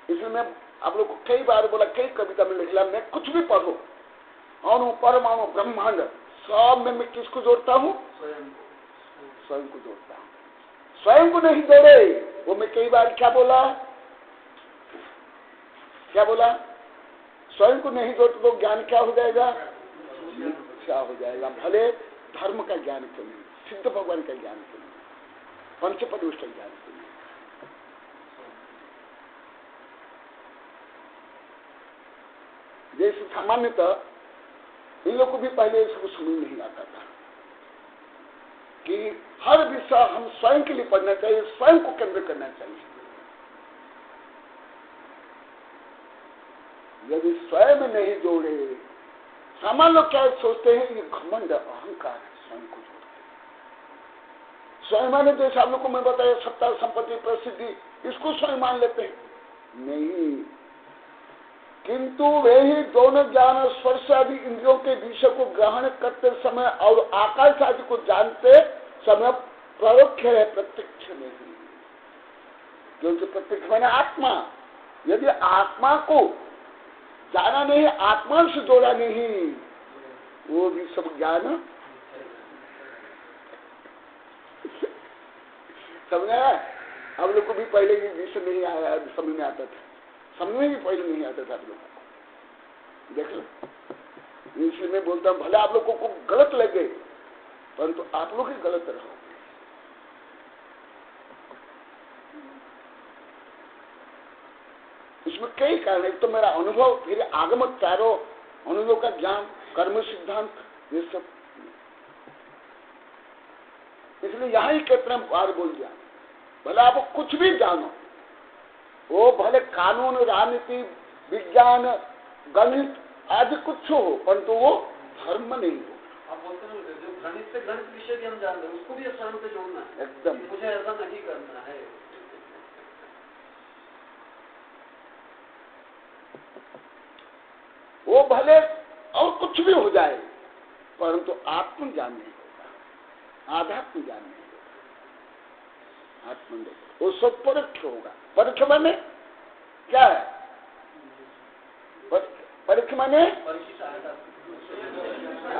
इसलिए मैं आप लोग को कई बार बोला, कई कविता में लिखला, मैं कुछ भी पढ़ो, अणु परमाणु ब्रह्मांड सब में मैं किसको जोड़ता हूं? स्वयं को जोड़ता हूं। स्वयं को नहीं जोड़े, वो मैं कई बार क्या बोला, स्वयं को नहीं जोड़ते तो ज्ञान क्या हो जाएगा? मिथ्या हो जाएगा। भले धर्म का ज्ञान क्यों नहीं, सिद्ध भगवान का ज्ञान क्यों नहीं, पंचपदुष का ज्ञान क्यों नहीं। जैसे सामान्यतः इन लोग को भी पहले इसको समझ नहीं आता था कि हर विषय हम स्वयं के लिए पढ़ना चाहिए, स्वयं को केंद्र करना चाहिए। यदि स्वयं नहीं जोड़े, सामान्य लोग क्या सोचते हैं, ये घमंड अहंकार है, स्वयं को जोड़ते हैं। स्वयं माने जैसे आप लोग को मैं बताया, सत्ता संपत्ति प्रसिद्धि, इसको स्वयं मान लेते हैं। नहीं, किंतु वे ही दोनों ज्ञान स्पर्श आदि इंद्रियों के विषय को ग्रहण करते समय और आकाश आदि को जानते समय परोक्ष है, प्रत्यक्ष नहीं। क्योंकि प्रत्यक्ष माने आत्मा, यदि आत्मा को जाना नहीं, आत्मा से जोड़ा नहीं, वो भी सब ज्ञान समझा। हम लोग को भी पहले ये विषय नहीं आया, समझ में आता था, समझने भी पहले नहीं आता था आप लोगों को। देख लो, इसलिए मैं बोलता हूँ, भले आप लोगों को गलत लगे, परंतु आप लोग ही गलत रहो। इसमें कई कारण, एक तो मेरा अनुभव, फिर आगम चारों अनुभव का ज्ञान, कर्म सिद्धांत, ये सब। इसलिए यहां ही कितना बार बोल दिया, भले आप कुछ भी जानो, वो भले कानून, राजनीति, विज्ञान, गणित आदि कुछ हो, परंतु वो धर्म नहीं हो। आप बोलते हैं जो गणित से गणित विषय भी हम जान रहे हैं, उसको भी स्वयं से जोड़ना है एकदम। मुझे ऐसा नहीं करना है। वो भले और कुछ भी हो जाए, परंतु आत्मज्ञान नहीं होगा, आध्यात्म ज्ञान नहीं होगा, आत्मज्ञान वो सब परोक्ष होगा। परोक्ष माने क्या है? परोक्ष माने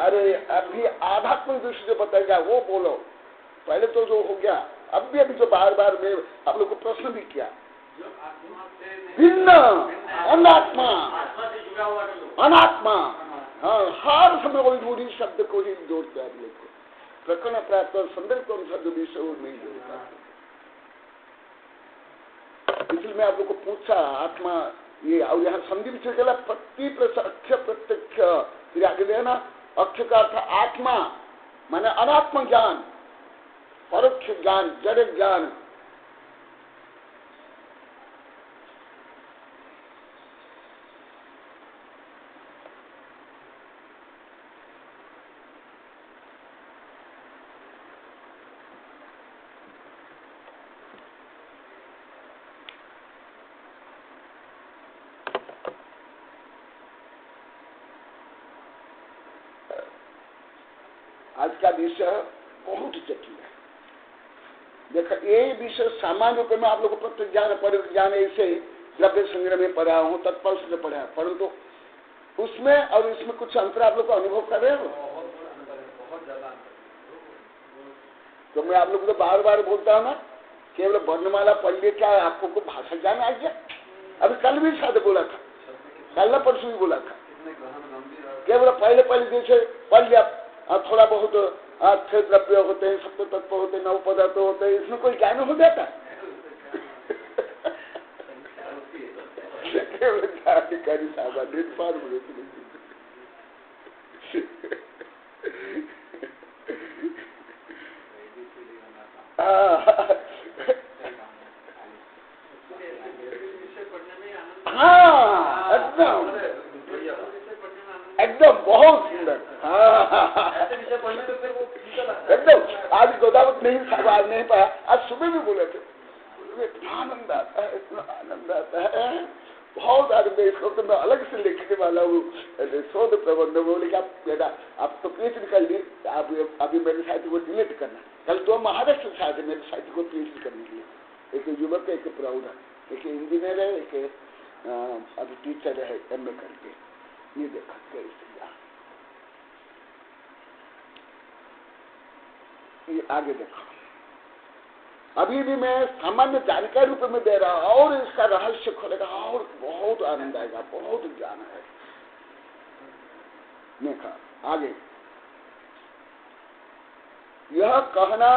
अरे अभी आध्यात्मिक दृष्टि से बताएगा वो बोलो। पहले तो जो हो गया, अभी जो बार बार में आप लोग को प्रश्न भी किया, भिन्न अनात्मा, अनात्मा, हाँ, हर समय वही रूढ़ी शब्द को ही जोड़ते हैं आप लोग को। प्रकरण प्राप्त संदर्भ को अनुसार जो विषय वो नहीं जोड़ता। इसलिए मैं आप लोग को पूछा, आत्मा ये, और यहाँ संधि विषय के प्रति प्लस अक्ष प्रत्यक्ष, फिर आगे देना अक्ष का अर्थ आत्मा माने अनात्म ज्ञान, परोक्ष ज्ञान, जड़ ज्ञान। आज का विषय बहुत जटिल है। देखो ये विषय सामान्य रूप में आप लोग को प्रत्येक ज्ञान पर ज्ञान ऐसे द्रव्य संग्रह में पढ़ा हूँ, तत्पर से पढ़ा, परंतु उसमें और इसमें कुछ अंतर आप लोग को अनुभव कर रहे हो। बहुत ज्यादा। तो मैं आप लोग को तो बार बार बोलता हूँ ना, केवल वर्णमाला पढ़ लिए क्या आपको को भाषा ज्ञान आ गया। अभी कल भी शायद बोला था, कल ना परसों भी बोला था, केवल पहले जैसे पढ़ लिया, थोड़ा बहुत थे द्रव्य होते हैं, सप्त तत्व होते हैं, नव पदार्थ होते हैं, इसमें कोई ज्ञान हो जाता है। हाँ एकदम बहुत सुंदर। एकदम आज गोदावत नहीं था, आज नहीं पाया, आज सुबह भी बोले थे, आनंद आता है, इतना आनंद आता है, बहुत आनंद है। इसको तो मैं अलग से लिखने वाला हूँ शोध प्रबंध में। बोले आप बेटा आप तो पीएचडी कर ली, आप अभी मेरे साहित्य को डिलीट करना। कल तो महाराष्ट्र से आए मेरे साहित्य को पीएचडी करने के लिए, एक युवक है, एक प्रौढ़ है, एक इंजीनियर है, एक अभी टीचर है एमए करके। ये देखा कैसे ये आगे देखो, अभी भी मैं सामान्य जानकारी रूप में दे रहा हूं और इसका रहस्य खोलेगा और बहुत आनंद आएगा, बहुत ज्ञान है। देखा आगे, यह कहना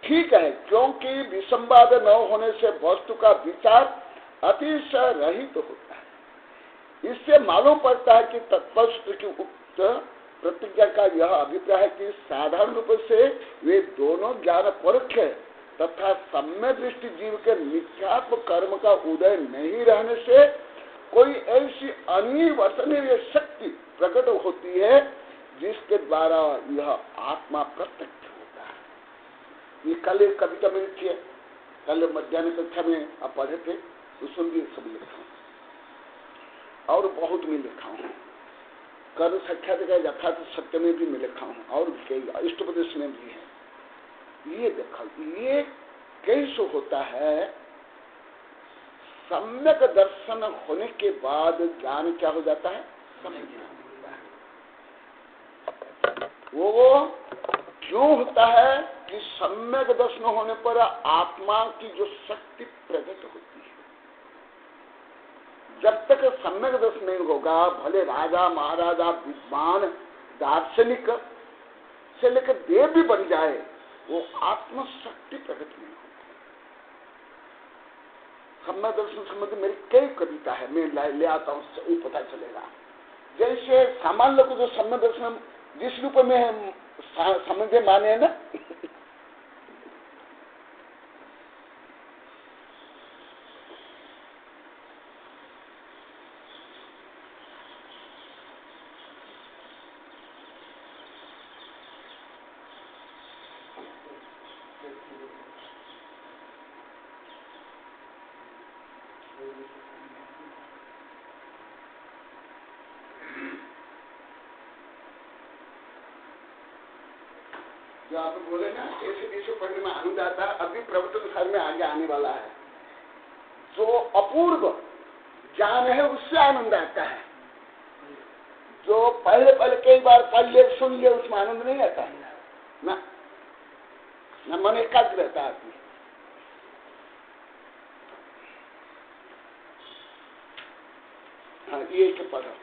ठीक है क्योंकि विसंवाद न होने से वस्तु का विचार अतिशय रहित होता है। इससे मालूम पड़ता है कि तत्वसूत्र की उक्त प्रतिज्ञा का यह अभिप्राय है कि साधारण रूप से वे दोनों ज्ञान परोक्ष है तथा सम्यक दृष्टि जीव के मिथ्यात्म कर्म का उदय नहीं रहने से कोई ऐसी अनिवर्तनीय शक्ति प्रकट होती है जिसके द्वारा यह आत्मा प्रत्यक्ष होता है। ये कल एक कविता में लिखी है, कल मध्याह्न कक्षा में आप पढ़े थे, उसमें भी सब लिखा हूँ और बहुत में लिखा हूँ। कर्म साक्षात का यथार्थ सत्य में भी मैं लिखा हूँ और कई इष्टोपदेश में भी है। ये देखा ये कैसे होता है, सम्यक दर्शन होने के बाद ज्ञान क्या हो जाता है, सम्यक ज्ञान होता है। वो क्यों होता है कि सम्यक दर्शन होने पर आत्मा की जो शक्ति प्रकट होती है। जब तक सम्यक दर्शन नहीं होगा, भले राजा महाराजा विद्वान दार्शनिक से लेकर देव भी बन जाए, वो आत्मशक्ति प्रकट नहीं होती। सम्यक दर्शन संबंधी मेरी कई कविता है, मैं ले आता हूँ, उससे पता चलेगा। जैसे सामान्य लोग जो सम्यक दर्शन जिस रूप में समझे माने है ना, जो आप बोले ना ऐसे विषय पढ़ने में आनंद आता है। अभी प्रवर्तन साल में आगे आने वाला है, जो अपूर्व ज्ञान है उससे आनंद आता है। जो पहले कई बार पढ़ ले सुन ले उसमें आनंद नहीं आता है ना, न मन एकाग्र रहता है आदमी। हाँ ये के पढ़ो,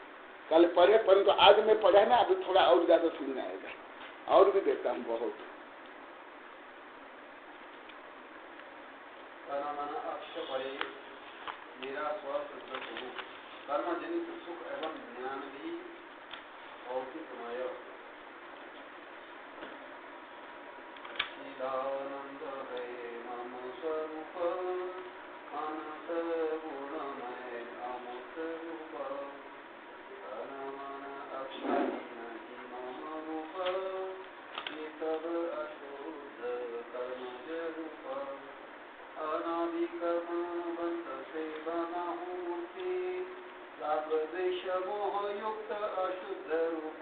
कल पढ़े परंतु आज मैं पढ़ा ना, अभी थोड़ा और ज्यादा समझ आएगा और भी देता हूँ बहुत। मेरा स्वस्थ कर्म जनित सुख एवं ज्ञान भी भौतिकमय चिदानंद है मम स्वरूप अनंत गुणमय अमृत रूप मन अक्षर नहीं मम रूप ये सब अशुद्ध कर्मज रूप अनादिकर्म बंध से बना मूर्ति राग द्वेष मोह युक्त अशुद्ध रूप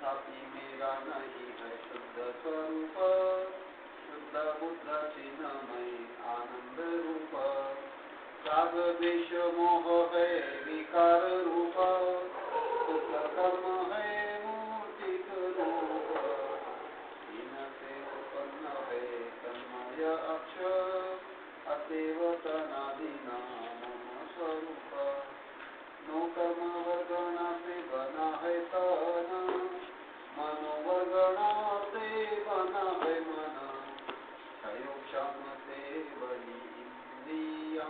तथापि मेरा नहीं है शुद्ध स्वरूप, शुद्ध बुद्ध चिन्मय आनंद रूप। राग द्वेष मोह है विकार रूप, शुद्ध कर्म है मूर्तिक रूप। इनसे उत्पन्न है तन्मय अक्षर, अतएव तनादिना मम स्वरूप। नो कर्म वर्गणा से बना है तन, मनोवर्गणा से बना है मन। क्षयोक्षम से बनी इंद्रिया,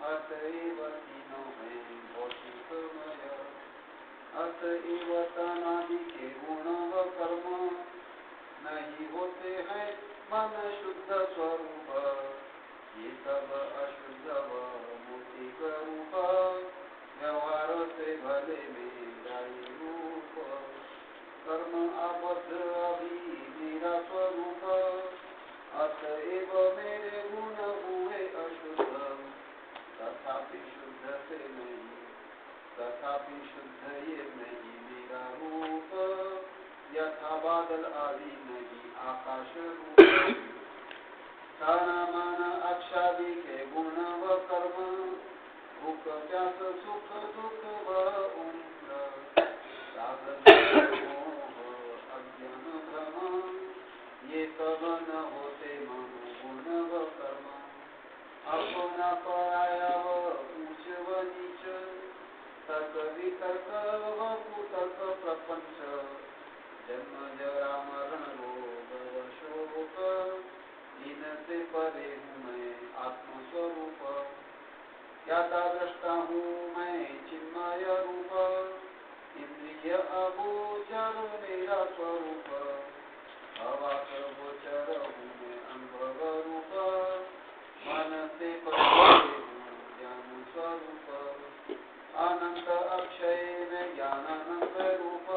अतएव तीनों है भौतिकमय। अतएव तनादि के गुण व कर्म नहीं होते हैं मन शुद्ध स्वरूप। ये सब अशुद्ध व मूर्तिक रूप, व्यवहार से भले मेरा ही रूप। कर्म आबद्ध अभी मेरा स्वरूप, अतएव मेरे गुण हुए अशुद्ध। तथापि शुद्ध से नहीं, तथापि शुद्ध ये नहीं मेरा रूप। यथा बादल आदि नहीं आकाश रूप। दान मान अक्षादि के गुण व कर्म, भूख प्यास सुख दुख व उम्र। राग मोह अज्ञान भ्रम, ये सब न होते मनो गुण व कर्म। अपना पराया व ऊंच व नीच, तर्क वितर्क व कुतर्क प्रपंच। जन्म जरा मरण रोग व शोक, इनसे परे हूँ मैं आत्मस्वरूप। ज्ञाता दृष्टा हूँ मैं चिन्मय रूप, इंद्रिय अगोचर मेरा स्वरूप। अवाक गोचर हूँ मैं अनुभव रूप, मन से परे हूँ ज्ञान स्वरूप। अनंत अक्षय में ज्ञानानंद रूप,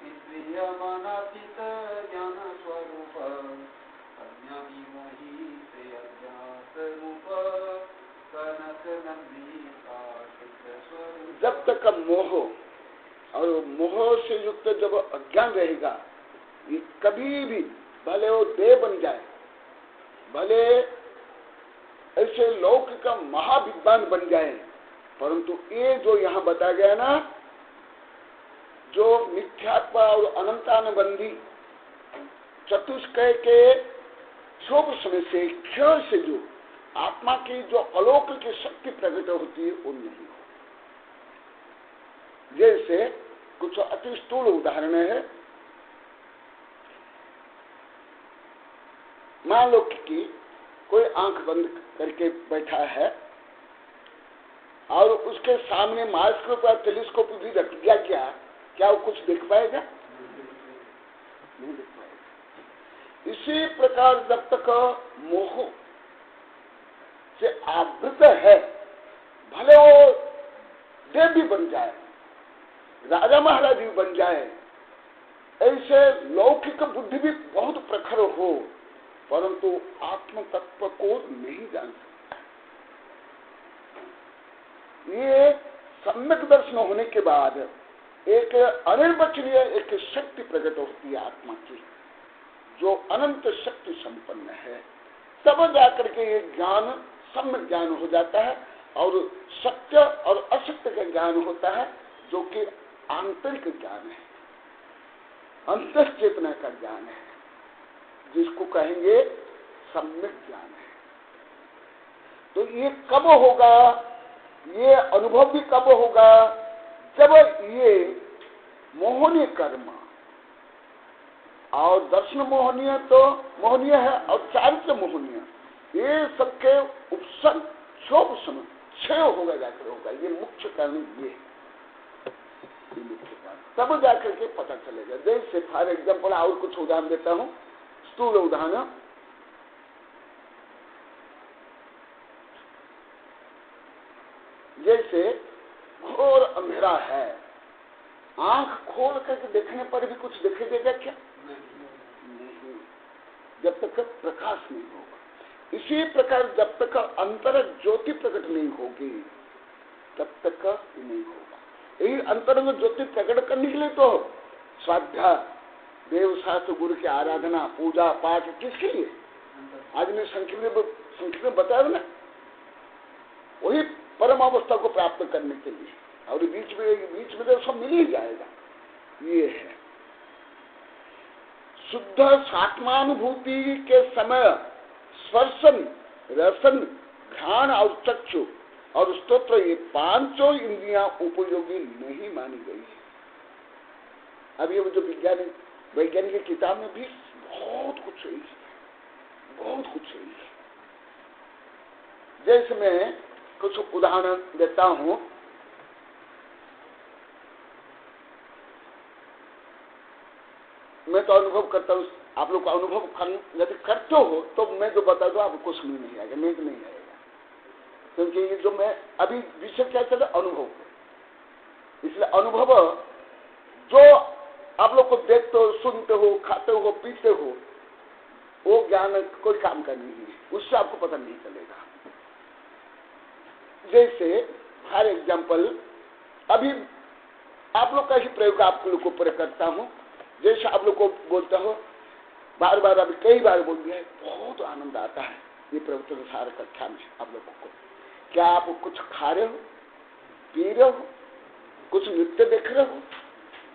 इंद्रिय मनातीत ज्ञान स्वरूप। अज्ञानी मोही से अज्ञात रूप, कनक नंदी का शुद्ध स्वरूप। जब तक मोह और मोह से युक्त जब अज्ञान रहेगा, ये कभी भी भले वो देह बन जाए, भले ऐसे लौकिक का महाविद्वान बन जाए, परंतु ये जो यहाँ बताया गया ना, जो मिथ्यात्व और अनंतानुबंधी चतुष्कय के क्षोभ समय से क्षय से जो आत्मा की जो अलौकिक शक्ति प्रकट होती है वो नहीं। जैसे कुछ अति स्थूल उदाहरण है। मान लो कि कोई आंख बंद करके बैठा है और उसके सामने माइक्रोस्कोप या टेलीस्कोप भी रख दिया, क्या वो कुछ देख पाएगा? नहीं देख पाएगा। इसी प्रकार जब तक मोह से आवृत है, भले वो देव भी बन जाए, राजा महाराज भी बन जाए, ऐसे लौकिक बुद्धि भी बहुत प्रखर हो, परंतु आत्म तत्व को नहीं जान सकता। ये सम्यक दर्शन होने के बाद एक अनिर्वचनीय एक शक्ति प्रकट होती है आत्मा की, जो अनंत शक्ति संपन्न है। तब जाकर के ये ज्ञान सम्यक ज्ञान हो जाता है और सत्य और असत्य का ज्ञान होता है, जो कि आंतरिक ज्ञान है, अंतः चेतना का ज्ञान है, जिसको कहेंगे सम्यक ज्ञान है। तो ये कब होगा, ये अनुभव भी कब होगा, जब ये मोहनीय कर्म और दर्शन मोहनीय तो मोहनीय है और चारित्र मोहनीय, ये सबके उपसर्ग क्षोभ समय क्षय होगा, जाकर होगा। ये मुख्य कारण ये मुख्य कारण, तब जाकर के पता चलेगा। जैसे फॉर एग्जाम्पल और कुछ उदाहरण देता हूँ, स्थूल उदाहरण। जैसे घोर अंधेरा है, आंख खोल करके देखने पर भी कुछ दिखाई देगा क्या? नहीं, जब तक प्रकाश नहीं होगा। इसी प्रकार जब तक अंतर ज्योति प्रकट नहीं होगी, तब तक नहीं होगा। यही अंतरंग ज्योति प्रकट करने के लिए तो स्वाध्याय, देव शास्त्र, गुरु की आराधना, पूजा पाठ, किसके लिए? आज मैं संक्षिप्त में बताया ना, वही परम अवस्था को प्राप्त करने के लिए। और बीच में तो सब मिल ही जाएगा। ये है शुद्ध सात्मानुभूति के समय स्पर्शन, रसन, घ्राण और चक्षु और स्तोत्र, ये पांचों इंद्रियां उपयोगी नहीं मानी गई है। अब ये जो वैज्ञानिक की किताब में भी बहुत कुछ है, बहुत कुछ है। जैसे मैं कुछ उदाहरण देता हूं। मैं तो अनुभव करता हूँ, आप लोग को अनुभव यदि करते हो तो मैं जो बता दूं आपको समझ नहीं आएगा, नहीं आएगा। क्योंकि ये जो मैं अभी विषय क्या चला, अनुभव। इसलिए अनुभव जो आप लोग को देखते हो, सुनते हो, खाते हो, पीते हो, वो ज्ञान कोई काम का नहीं है, उससे आपको पता नहीं चलेगा। जैसे फॉर एग्जाम्पल, अभी आप लोग का ही प्रयोग आप लोग को प्रयोग करता हूं। जैसे आप लोग को बोलता हो, बार बार, अभी कई बार बोल दिया है, बहुत आनंद आता है ये प्रवचन सार कक्षा में आप लोगों को। क्या आप कुछ खा रहे हो, पी रहे हो, कुछ नृत्य देख रहे हो,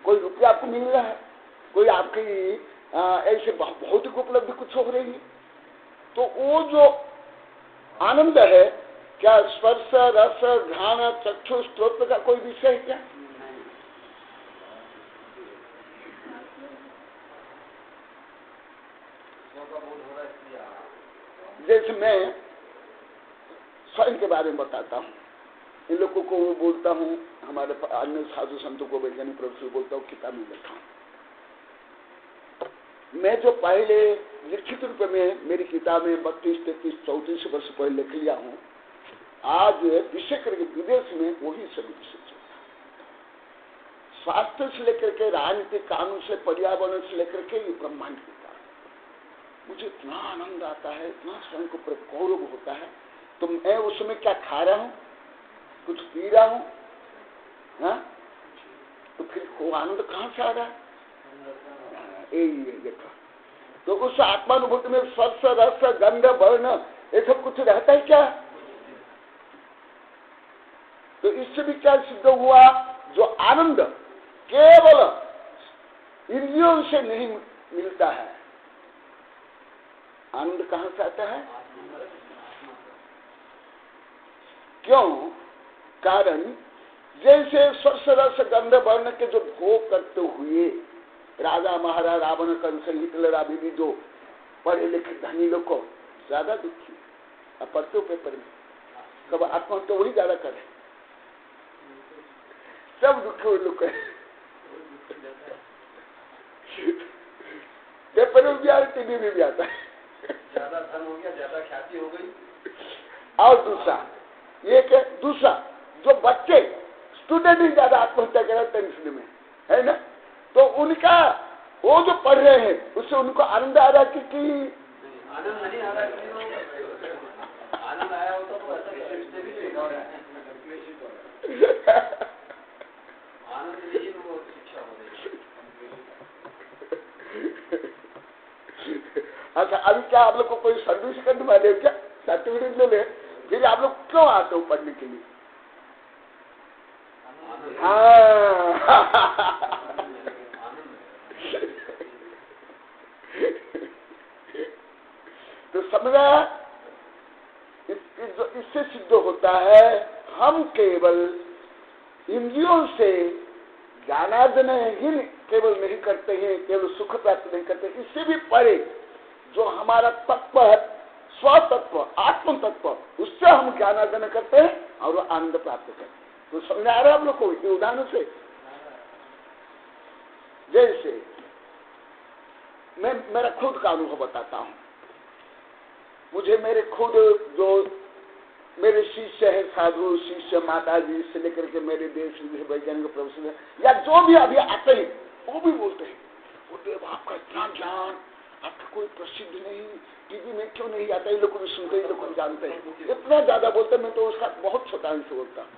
कोई रुपया आपको मिल रहा है, कोई आपकी ऐसे भौतिक उपलब्धि कुछ हो रही है, तो वो जो आनंद है, क्या स्पर्श, रस, घ्राण, चक्षु, स्तोत्र का कोई विषय है क्या? जैसे मैं स्वयं के बारे में बताता हूँ, इन लोगों को बोलता हूँ, हमारे अन्य साधु संतों को, वैज्ञानिक प्रोफेसर बोलता हूँ, किताब में लिखा हूँ। मैं जो पहले लिखित रूप में मेरी किताब में 32, 33, 34 वर्ष पहले लिख लिया हूँ, आज विषय करके विदेश में वही सभी विषय चलता है। स्वास्थ्य से लेकर के राजनीतिक कानून से, पर्यावरण से लेकर के ये ब्रह्मांड की मुझे इतना आनंद आता है, इतना स्वयं को गौरव होता है। तो मैं उस समय क्या खा रहा हूँ, कुछ पी रहा हूँ, तो फिर वो आनंद कहाँ से आ रहा है? यही देखो। तो उस आत्मानुभूति में स्पर्श, रस, गंध, वर्ण, ये सब कुछ रहता है क्या? तो इससे भी क्या सिद्ध हुआ, जो आनंद केवल इंद्रियों से नहीं मिलता है। आनंद कहां से आता है? क्यों? कारण जैसे स्पर्श, रस, गंध, वर्ण के जो भोग करते हुए राजा महाराज, रावण, कंस, हिटलर आदि भी जो पढ़े लिखे धनी लोग को ज्यादा दुखी। अब पढ़ते हो पेपर में, कब आत्महत्या तो वही ज्यादा करे, सब दुखी लोग पेपर में भी आता है, टीवी में भी आता है। ज्यादा धन हो गया, ज्यादा ख्याति हो गई। और दूसरा जो बच्चे स्टूडेंट ही ज्यादा आत्महत्या कर रहे हैं टेंशन में, है ना? तो उनका वो जो पढ़ रहे हैं उससे उनको आनंद आ रहा है कि आनंद नहीं आ रहा है। आनंद आया होता तो ऐसा आनंद नहीं, वो शिक्षा हो रही। अच्छा, अभी क्या आप लोग को कोई सर्विस करने वाले हो क्या? सर्टिफिकेट ले ले, फिर आप लोग क्यों आते हो पढ़ने के लिए? तो समझा, इससे सिद्ध होता है हम केवल इंद्रियों से ज्ञानार्जन ही केवल नहीं करते हैं, केवल सुख प्राप्त नहीं करते, इससे भी परे जो हमारा तत्व है, स्वतत्व, आत्म तत्व, उससे हम ज्ञानार्जन करते हैं और वो आनंद प्राप्त करते हैं। तो समझ आ रहा है आप लोग को उदाहरण से? जैसे मैं मेरा खुद का अनुभव बताता हूँ। मुझे मेरे खुद जो मेरे शिष्य है, साधु शिष्य, माता जी से लेकर के मेरे देश वैज्ञानिक प्रोफेसर या जो भी अभी आते हैं, वो भी बोलते हैं, बोलते आपका इतना ज्ञान, आपका कोई प्रसिद्ध नहीं, टीवी में क्यों नहीं आता? ये लोग भी सुनते हैं, लोग जानते हैं, इतना ज्यादा बोलते हैं। मैं तो उसका बहुत छोटा अंश बोलता हूँ।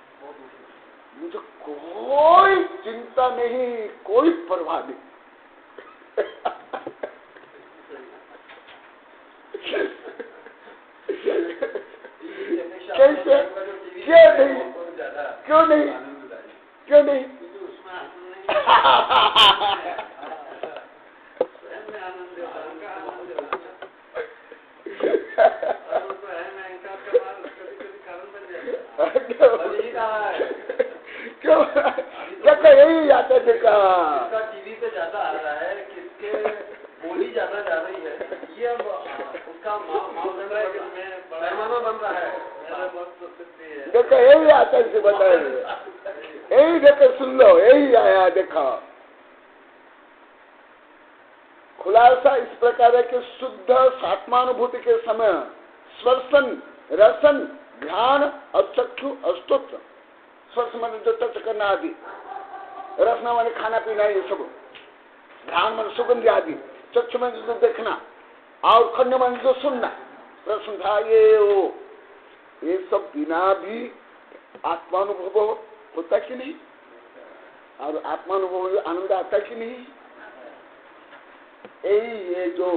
मुझे कोई चिंता नहीं, कोई परवाह नहीं। कैसे? क्यों नहीं? क्यों नहीं? क्यों नहीं? क्यों? देखो यही आता देखा टीवी पे ज्यादा आ रहा है, किसके बोली ज्यादा जा रही है, ये अब उसका पैमाना बन रहा है। देखो यही आता है, बताए यही देखो, सुन लो, यही आया देखा। खुलासा इस प्रकार है कि शुद्ध सात्मानुभूति के समय स्पर्शन, रसन, ध्यान और चक्षु और स्तोत्र, स्पर्श मन जो टच करना आदि, रसना माने खाना पीना, ये सब, ध्यान मन सुगंध आदि, चक्षु मन जो देखना और खंड मन जो सुनना, रसन था ये सब बिना भी आत्मानुभव होता कि नहीं? और आत्मानुभव में आनंद आता कि नहीं? ये जो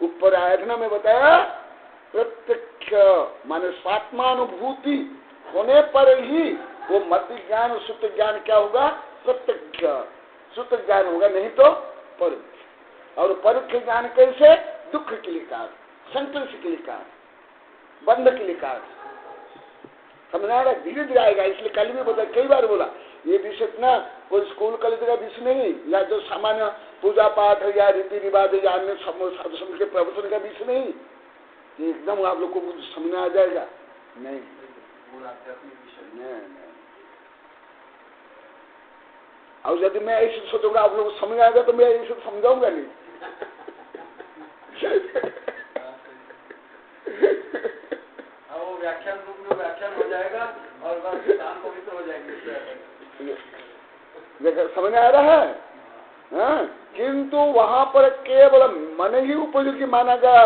ऊपर आयतना में बताया, प्रत्यक्ष माने स्वात्मानुभूति होने पर ही वो मध्य ज्ञान, शुद्ध ज्ञान क्या होगा? प्रत्यक्ष शुद्ध ज्ञान होगा, नहीं तो परोक्ष। और परोक्ष ज्ञान कैसे? दुख के लिए कार, संतोष के लिए कार, बंध के लिए कार। समझ आ रहा है? धीरे धीरे आएगा। इसलिए कल भी बताया, कई बार बोला, ये विषय ना कोई स्कूल कॉलेज का विषय नहीं, या जो सामान्य पूजा पाठ है या रीति रिवाज या अन्य साधु संत के प्रवचन का विषय नहीं, कि एकदम आप लोग को कुछ समझ आ जाएगा, नहीं। और यदि मैं ऐसे सोचूंगा आप लोग समझ आएगा तो मैं ऐसे समझाऊंगा नहीं। वो व्याख्यान रूप में व्याख्यान हो जाएगा और बस काम पवित्र हो जाएंगे। समझ आ रहा है? हाँ? किंतु वहां पर केवल मन ही उपयोगी माना गया।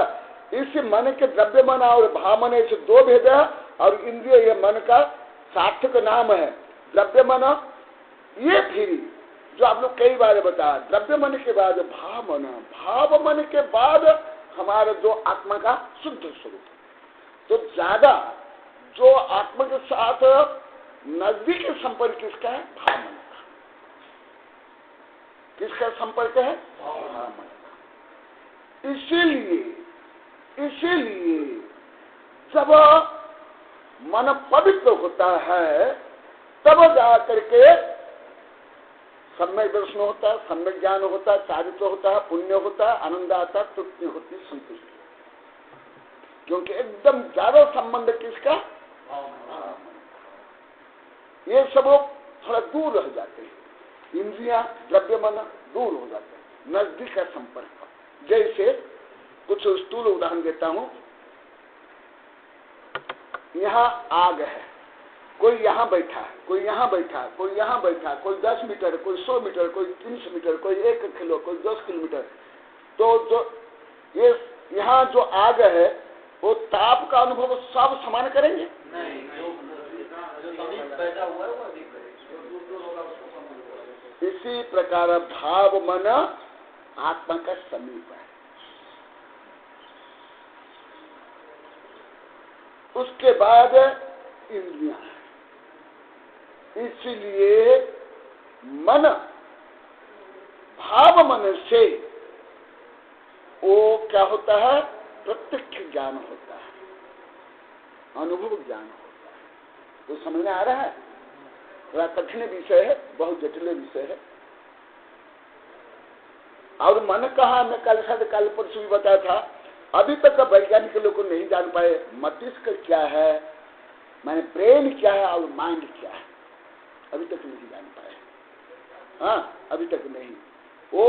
इस मन के द्रव्य मन और भाव मन, इसे दो भेद है, और इंद्रिय ये मन का सार्थक नाम है। द्रव्य मन ये फिर जो आप लोग कई बार बताया, द्रव्य मन के बाद भाव मन, भाव मन के बाद हमारा जो आत्मा का शुद्ध स्वरूप, तो ज्यादा जो आत्मा के साथ नजदीक संपर्क किसका है? भाव मन का। किसका संपर्क है? भाव मन का। इसीलिए जब मन पवित्र होता है तब जाकर के सम्यक दर्शन होता है, सम्यक ज्ञान होता है, चारित्र होता है, पुण्य होता है, आनंद आता है, तृप्ति होती, संतुष्टि। क्योंकि एकदम ज्यादा संबंध किसका? ये सब थोड़ा दूर रह जाते हैं, इंद्रिया द्रव्य मन दूर हो जाते हैं, नजदीक का संपर्क। जैसे कुछ स्थूल उदाहरण देता हूं, यहाँ आग है, कोई यहाँ बैठा है, कोई यहाँ बैठा है, कोई यहाँ बैठा है, कोई 10 मीटर, कोई 100 मीटर, कोई 300 मीटर, कोई 1 किलो, कोई 10 किलोमीटर। तो जो ये यहाँ जो आग है वो ताप का अनुभव सब समान करेंगे? नहीं। इसी प्रकार भाव मन आत्मा का समीप है। उसके बाद इंद्रियां, इसलिए मन भाव मन से वो क्या होता है? प्रत्यक्ष ज्ञान होता है, अनुभव ज्ञान होता है। तो समझ में आ रहा है? थोड़ा कठिन विषय है, बहुत जटिल विषय है। और मन कहा, मैं कल परसों भी बताया था, अभी तक वैज्ञानिक लोग नहीं जान पाए मस्तिष्क क्या है, माने ब्रेन क्या है और माइंड क्या है, अभी तक नहीं जान पाए। हाँ, अभी तक नहीं। वो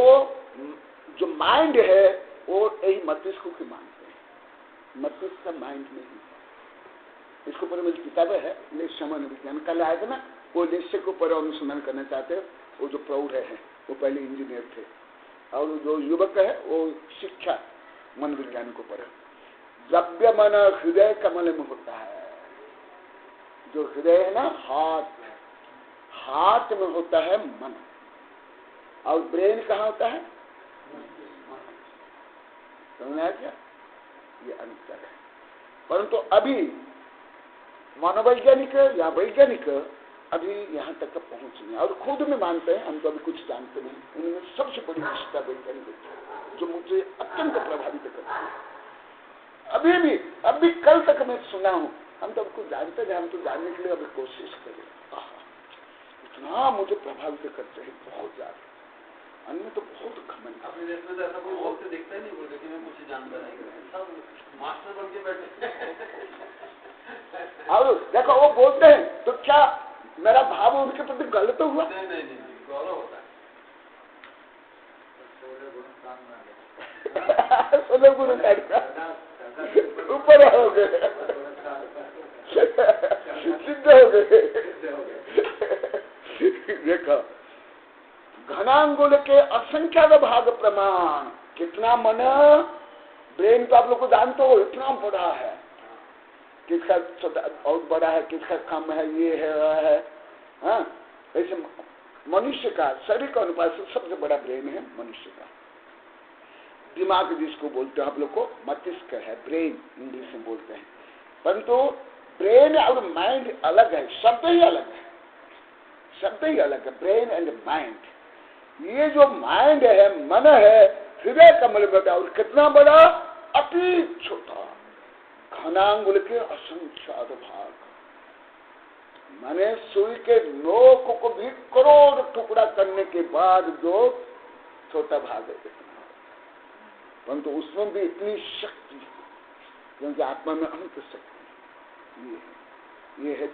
जो माइंड है वो यही मस्तिष्क को मानते हैं, मस्तिष्क का माइंड नहीं। इसके ऊपर मेरी किताबें है, निश्चय विज्ञान कल आया था ना, वो निश्चय के ऊपर अनुसंधान करना चाहते हैं। वो जो प्रौढ़ है वो पहले इंजीनियर थे, और जो युवक है वो शिक्षा मन विज्ञान के ऊपर है। द्रव्य मन हृदय कमल में होता है। जो हृदय है ना, हाथ में होता है मन, और ब्रेन कहाँ होता है? समझ आया क्या? ये अंतर है। परंतु अभी मनोवैज्ञानिक या वैज्ञानिक अभी यहाँ तक पहुंच नहीं, और खुद में मानते हैं हम तो अभी कुछ जानते नहीं। उनमें सबसे बड़ी विशेषता वैज्ञानिक जो मुझे अत्यंत प्रभावित करती है। अभी कल तक मैं सुना हूँ, हम तो कुछ जानते हैं, हम तो जानने के लिए अभी कोशिश करें। इतना मुझे प्रभावित करते हैं, बहुत ज्यादा। अन्य तो बहुत घमंड। अपने देश में तो ऐसा कोई वक्त दिखता ही नहीं, बोलते कि मैं कुछ जानता नहीं, सब मास्टर बन के बैठे। और देखो वो बोलते हैं तो क्या मेरा भाव उनके प्रति गलत हुआ? नहीं, गौरव होता है। सोलह गुरु ऊपर हो गए, सिद्ध हो गए। देखो घनांगुल के असंख्यात भाग प्रमाण, कितना मन, ब्रेन तो आप लोग को जानते हो इतना बड़ा है, किसका छोटा बहुत बड़ा है, किसका कम है, ये है वह है। हाँ, ऐसे मनुष्य का शरीर का अनुपात से सबसे बड़ा ब्रेन है मनुष्य का। दिमाग जिसको बोलते हैं आप लोग को मस्तिष्क है, ब्रेन इंग्लिश में बोलते हैं। परंतु ब्रेन और माइंड अलग है, शब्द ही अलग है, शब्द ही अलग है, ब्रेन एंड माइंड। ये जो माइंड है, मन है, हृदय कमल में और कितना बड़ा, अति छोटा, घनांगुल के असंख्यात भाग, माने सुई के नोक को भी करोड़ टुकड़ा करने के बाद जो छोटा भाग है, परंतु उसमें भी इतनी शक्ति है, क्योंकि आत्मा में अनंत शक्ति है। ये है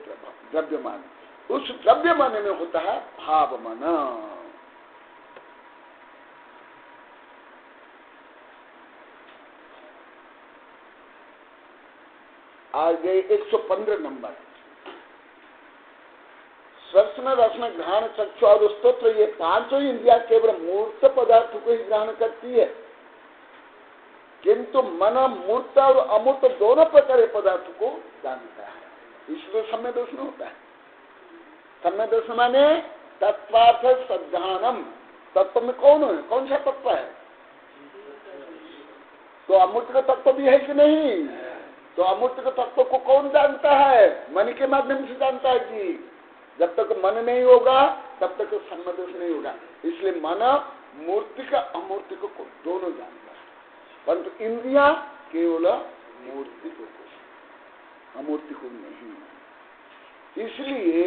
द्रव्यमान। उस द्रव्यमान में होता है भाव मन। आगे 115 नंबर, स्पर्शन रसन घ्राण चक्षु और स्तोत्र, ये पांचों इंद्रिया केवल मूर्त पदार्थ को ही ग्रहण करती है, किंतु मन मूर्त और अमूर्त दोनों प्रकार के पदार्थ को जानता है, इसलिए सम्यक दर्शन होता है। सम्यक दर्शन माने तत्वार्थ सज्ञानम, तत्व में कौन सा तत्व है? तो अमूर्त का तत्व भी है कि नहीं? तो अमूर्त के तत्व को कौन जानता है? मन के माध्यम से जानता है कि जब तक मन नहीं होगा तब तक सम्यक दर्शन नहीं होगा। इसलिए मन मूर्ति का अमूर्ति को दोनों जानता है, परंतु इंद्रिया केवल मूर्ति को, अमूर्ति को नहीं। इसलिए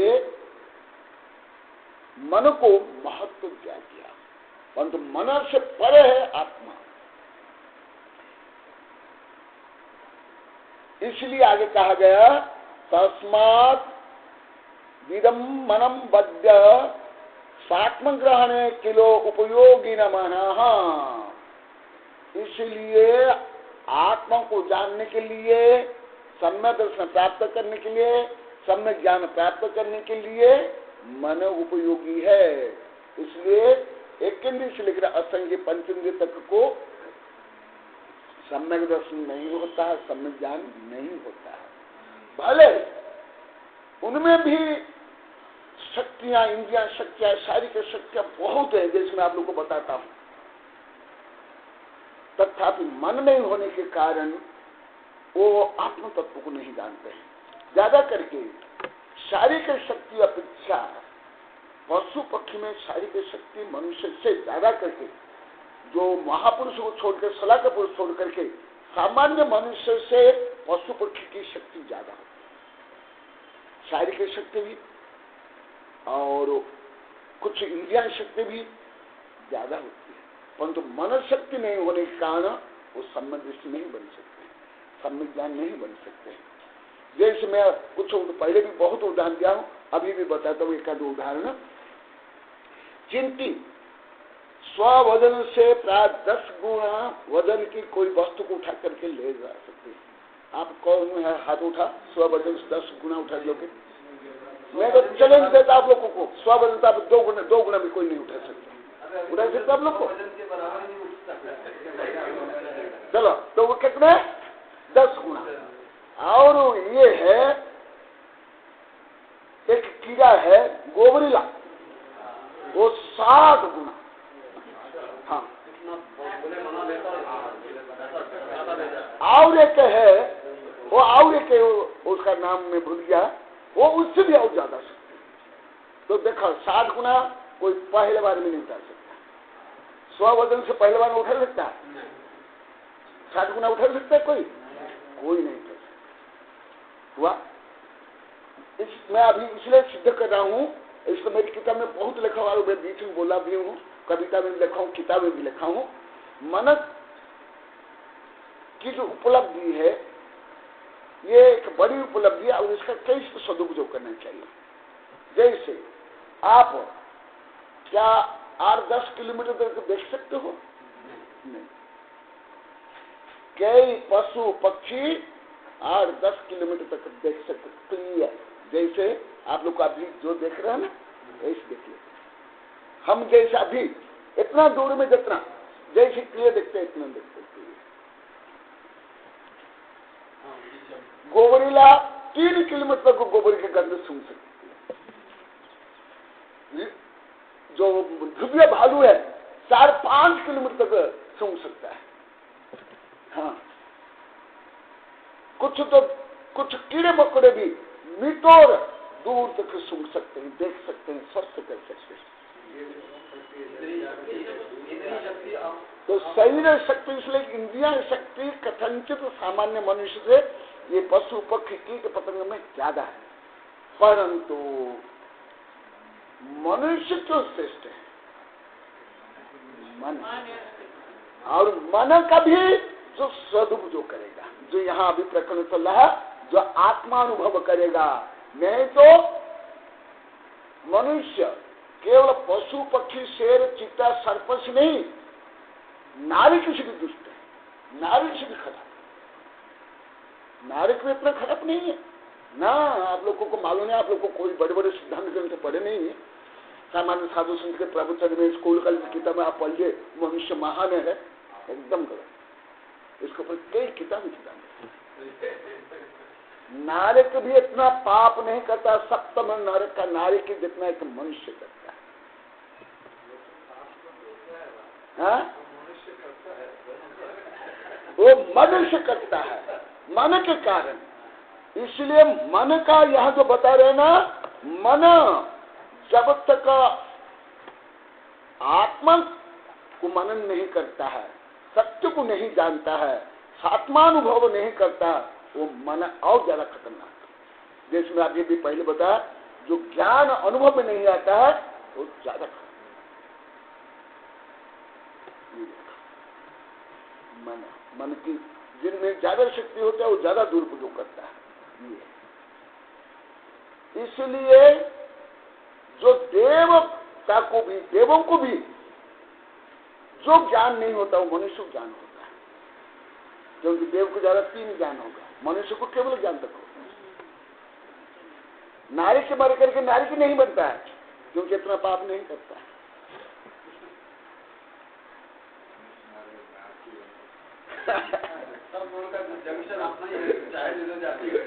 मन को महत्व दिया गया, परंतु मन से परे है आत्मा। इसलिए आगे कहा गया तस्मात् विदम मनम बद्ध सात्म ग्रहणे किलो उपयोगी न मनः। इसलिए आत्मा को जानने के लिए, सम्यक दर्शन प्राप्त करने के लिए, सम्यक ज्ञान प्राप्त करने के लिए मन उपयोगी है। इसलिए एक इंद्रिय से लेकर असंख्य पंचेंद्रिय तक को सम्यक दर्शन नहीं होता है, सम्यक ज्ञान नहीं होता है। भले उनमें भी शक्तियां, इंद्रियां शक्तियां, शारीरिक शक्तियां बहुत है, जैसे मैं आप लोग को बताता हूं, तथापि मन नहीं होने के कारण वो आत्म तत्व को नहीं जानते हैं। ज्यादा करके शारीरिक शक्ति अपेक्षा पशु पक्षी में शारीरिक शक्ति मनुष्य से ज्यादा करके, जो महापुरुष को छोड़कर, सलाहका पुरुष छोड़ करके सामान्य मनुष्य से पशु पक्षी की शक्ति ज्यादा होती है। शारीरिक शक्ति भी और कुछ इंद्रिया शक्ति भी ज्यादा होती है, परंतु मन शक्ति नहीं होने के कारण वो सम्यक दृष्टि नहीं बन सकते, सम्यक ज्ञान नहीं बन सकते। जैसे मैं कुछ पहले भी बहुत उदाहरण दिया हूं, अभी भी बताता हूं एक आध उदाहरण। चिंती स्ववजन से प्राय 10 गुना वजन की कोई वस्तु को उठा करके ले जा सकते हैं। आप कौन है हाथ उठा, स्ववजन से 10 गुना उठा लोगे? मैं तो चैलेंज देता आप लोगों को, स्ववजन से आप 2 गुना भी कोई नहीं उठा सकता। उठा सकता आप लोग को? चलो, तो वो कितने? 10 गुना। और ये है एक कीड़ा है गोबरीला, वो 60 गुना। हाँ, है वो और एक उसका नाम मैं भूल गया, वो उससे भी और ज्यादा शक्ति। तो देखो 60 गुना कोई पहले बार में नहीं उठा सकता, 100 वजन से पहले बार में उठा सकता है? 60 गुना उठा सकता है कोई नहीं उठा सकता। हुआ मैं अभी इसलिए सिद्ध कर रहा हूं, इसको मेरी किताब में बहुत लिखा हुआ, मैं बीच में बोला भी हूँ, कविता में भी लिखा हूँ, किताब में भी लिखा हूँ। मन की जो उपलब्धि है ये एक बड़ी उपलब्धि है और इसका कैसे सदुपयोग करना चाहिए। जैसे आप क्या 8-10 किलोमीटर तक देख सकते हो? नहीं। कई पशु पक्षी 8-10 किलोमीटर तक देख सकते हैं। जैसे आप लोग अभी जो देख रहे हैं ना, ऐसे देखिए। हम जैसे अभी इतना दूर में जितना जैसे क्लियर देखते हैं इतना देखते हैं। गोबरीला 3 किलोमीटर तक गोबरी के गंध सूंघ सकती है। जो ध्रुवीय भालू है 4-5 किलोमीटर तक सूंघ सकता है। हाँ, कुछ कीड़े मकोड़े भी मीटर दूर तक सूंघ सकते हैं, देख सकते हैं, स्पर्श कर सकते हैं। तो शरीर शक्ति, इसलिए इंद्रिया शक्ति कथनचित सामान्य मनुष्य से ये पशु पक्षी कीट पतंग में ज्यादा है, परंतु मनुष्य क्यों श्रेष्ठ है? मन। और मन का भी जो सदुपयोग करेगा, जो यहाँ अभी प्रकरण चल रहा है, जो आत्मानुभव करेगा। नहीं तो मनुष्य केवल पशु पक्षी शेर चीता सर्प से नहीं, नारी से भी दुष्ट है, नारी से भी खराब। नारी में इतना खराब नहीं है ना। आप लोगों को मालूम है, आप लोगों को कोई बड़े बड़े सिद्धांत ग्रंथ पढ़े नहीं है। सामान्य साधु संत के प्रवचन में, स्कूल का किताब में आप पढ़िए, मनुष्य महान है, एकदम गलत। इसके ऊपर कई किताबें नारक भी इतना पाप नहीं करता, सप्तम नरक का नारी के जितना एक मनुष्य करता है। हाँ? वो मनुष्य करता है मन के कारण। इसलिए मन का यहां जो बता रहे ना, मन जब तक आत्मा को मनन नहीं करता है, सत्य को नहीं जानता है, आत्मानुभव नहीं करता, वो मन और ज्यादा खतरनाक है। जैसे मैं अभी भी पहले बताया, जो ज्ञान अनुभव में नहीं आता है वो ज्यादा खतरनाक। मन की जिनमें ज्यादा शक्ति होता है वो ज्यादा दुरुपयोग करता है। इसलिए जो देवता को भी, देवों को भी जो ज्ञान नहीं होता वो मनुष्य को ज्ञान होता है, क्योंकि देव को ज्यादा 3 ज्ञान होगा, मनुष्य को केवल ज्ञान तक होगा। नारी से मर करके नारी की नहीं बनता है, क्योंकि इतना पाप नहीं करता है। जंक्शन अपना ही है, चाहे जाती है।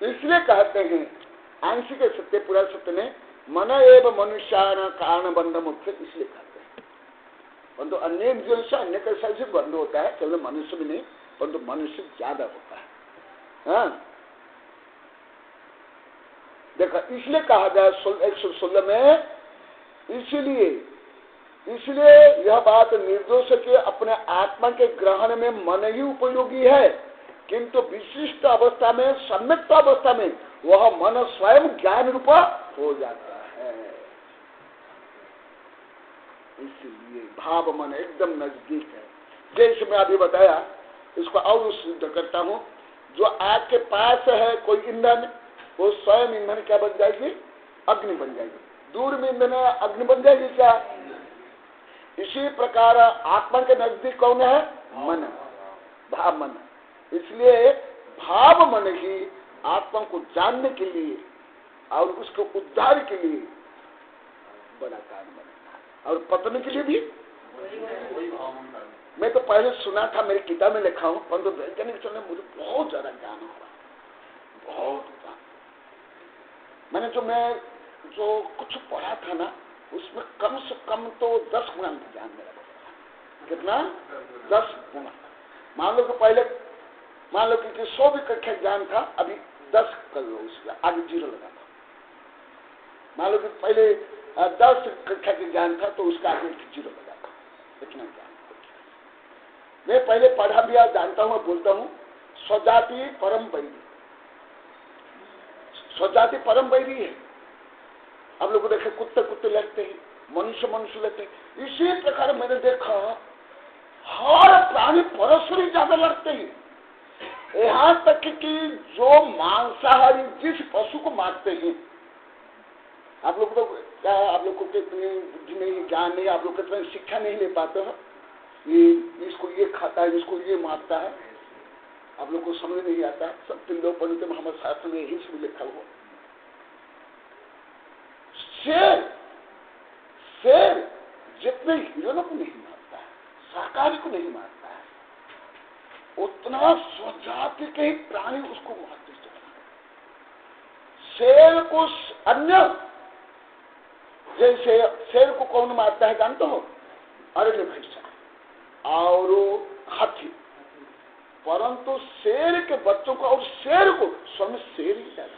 इसलिए कहते हैं आंशिक सत्य पूरा सत्य में मन एवं मनुष्यान कारण बंध मुख्य, इसलिए कहते हैं। परंतु अन्य इंद्रियों से अन्य कैसा से बंध होता है, केवल मनुष्य भी नहीं, परंतु मनुष्य ज्यादा होता है। हाँ? देखा, इसलिए कहा गया 116 में, इसलिए यह बात निर्दोष के अपने आत्मा के ग्रहण में मन ही उपयोगी है, किंतु विशिष्ट अवस्था में, सम्यक्त अवस्था में वह मन स्वयं ज्ञान रूप हो जाता है। इसलिए भाव मन एकदम नजदीक है। जैसे मैं अभी बताया, इसको और सिद्ध करता हूं। जो आग के पास है कोई ईंधन, वो स्वयं ईंधन क्या बन जाएगी? अग्नि बन जाएगी। दूर में ईंधन है, अग्नि बन जाएगी क्या? इसी प्रकार आत्मा के नजदीक कौन है? मन, भाव मन। इसलिए भाव मन ही आत्मा को जानने के लिए और उसको उद्धार के लिए बड़ा कारण बनता है, और पतन के लिए भी। मैं तो पहले सुना था, मेरी किताब में लिखा हूं, परंतु वैज्ञानिक चलने मुझे बहुत ज्यादा ज्ञान हुआ, बहुत ज्यादा। मैंने जो कुछ पढ़ा था ना, उसमें कम से कम तो 10 गुना ज्ञान मेरा बदला। कितना 10 गुना। मान लो कि पहले मान लो कि 100 भी कक्षा ज्ञान था, अभी 10 कर लो, उसके आगे 0 लगा दो। मान लो कि पहले 10 कक्षा के ज्ञान था तो उसका आगे 0 लगा दो, इतना ज्ञान। मैं पहले पढ़ा भी जानता हूँ, बोलता हूँ स्वजाति परम वैरी, स्वजाति परम वैरी है। आप लोग देखे कुत्ते कुत्ते लगते हैं, मनुष्य मनुष्य लगते हैं। इसी प्रकार मैंने देखा हर प्राणी परस्पर ही ज्यादा लड़ते हैं। यहाँ तक कि जो मांसाहारी जिस पशु को मारते हैं, आप लोग तो क्या, आप लोग को कितनी बुद्धि नहीं, ज्ञान नहीं, आप लोग कितनी शिक्षा नहीं ले पाते हो। ये इसको ये खाता है, इसको ये मारता है, आप लोग को समझ नहीं आता। सब तिल्लो पंडित मोहम्मद शास्त्र में यही सब लिखा हुआ। शेर जितने हिरणों को नहीं मारता है, शाकाहारी को नहीं मारता है, उतना स्वजाति के ही प्राणी उसको मारते हैं। शेर को अन्य, जैसे शेर को कौन मारता है जानते हो? अरण्य भैंसा और हाथी। परंतु शेर के बच्चों को और शेर को स्वयं शेर ही ज्यादा,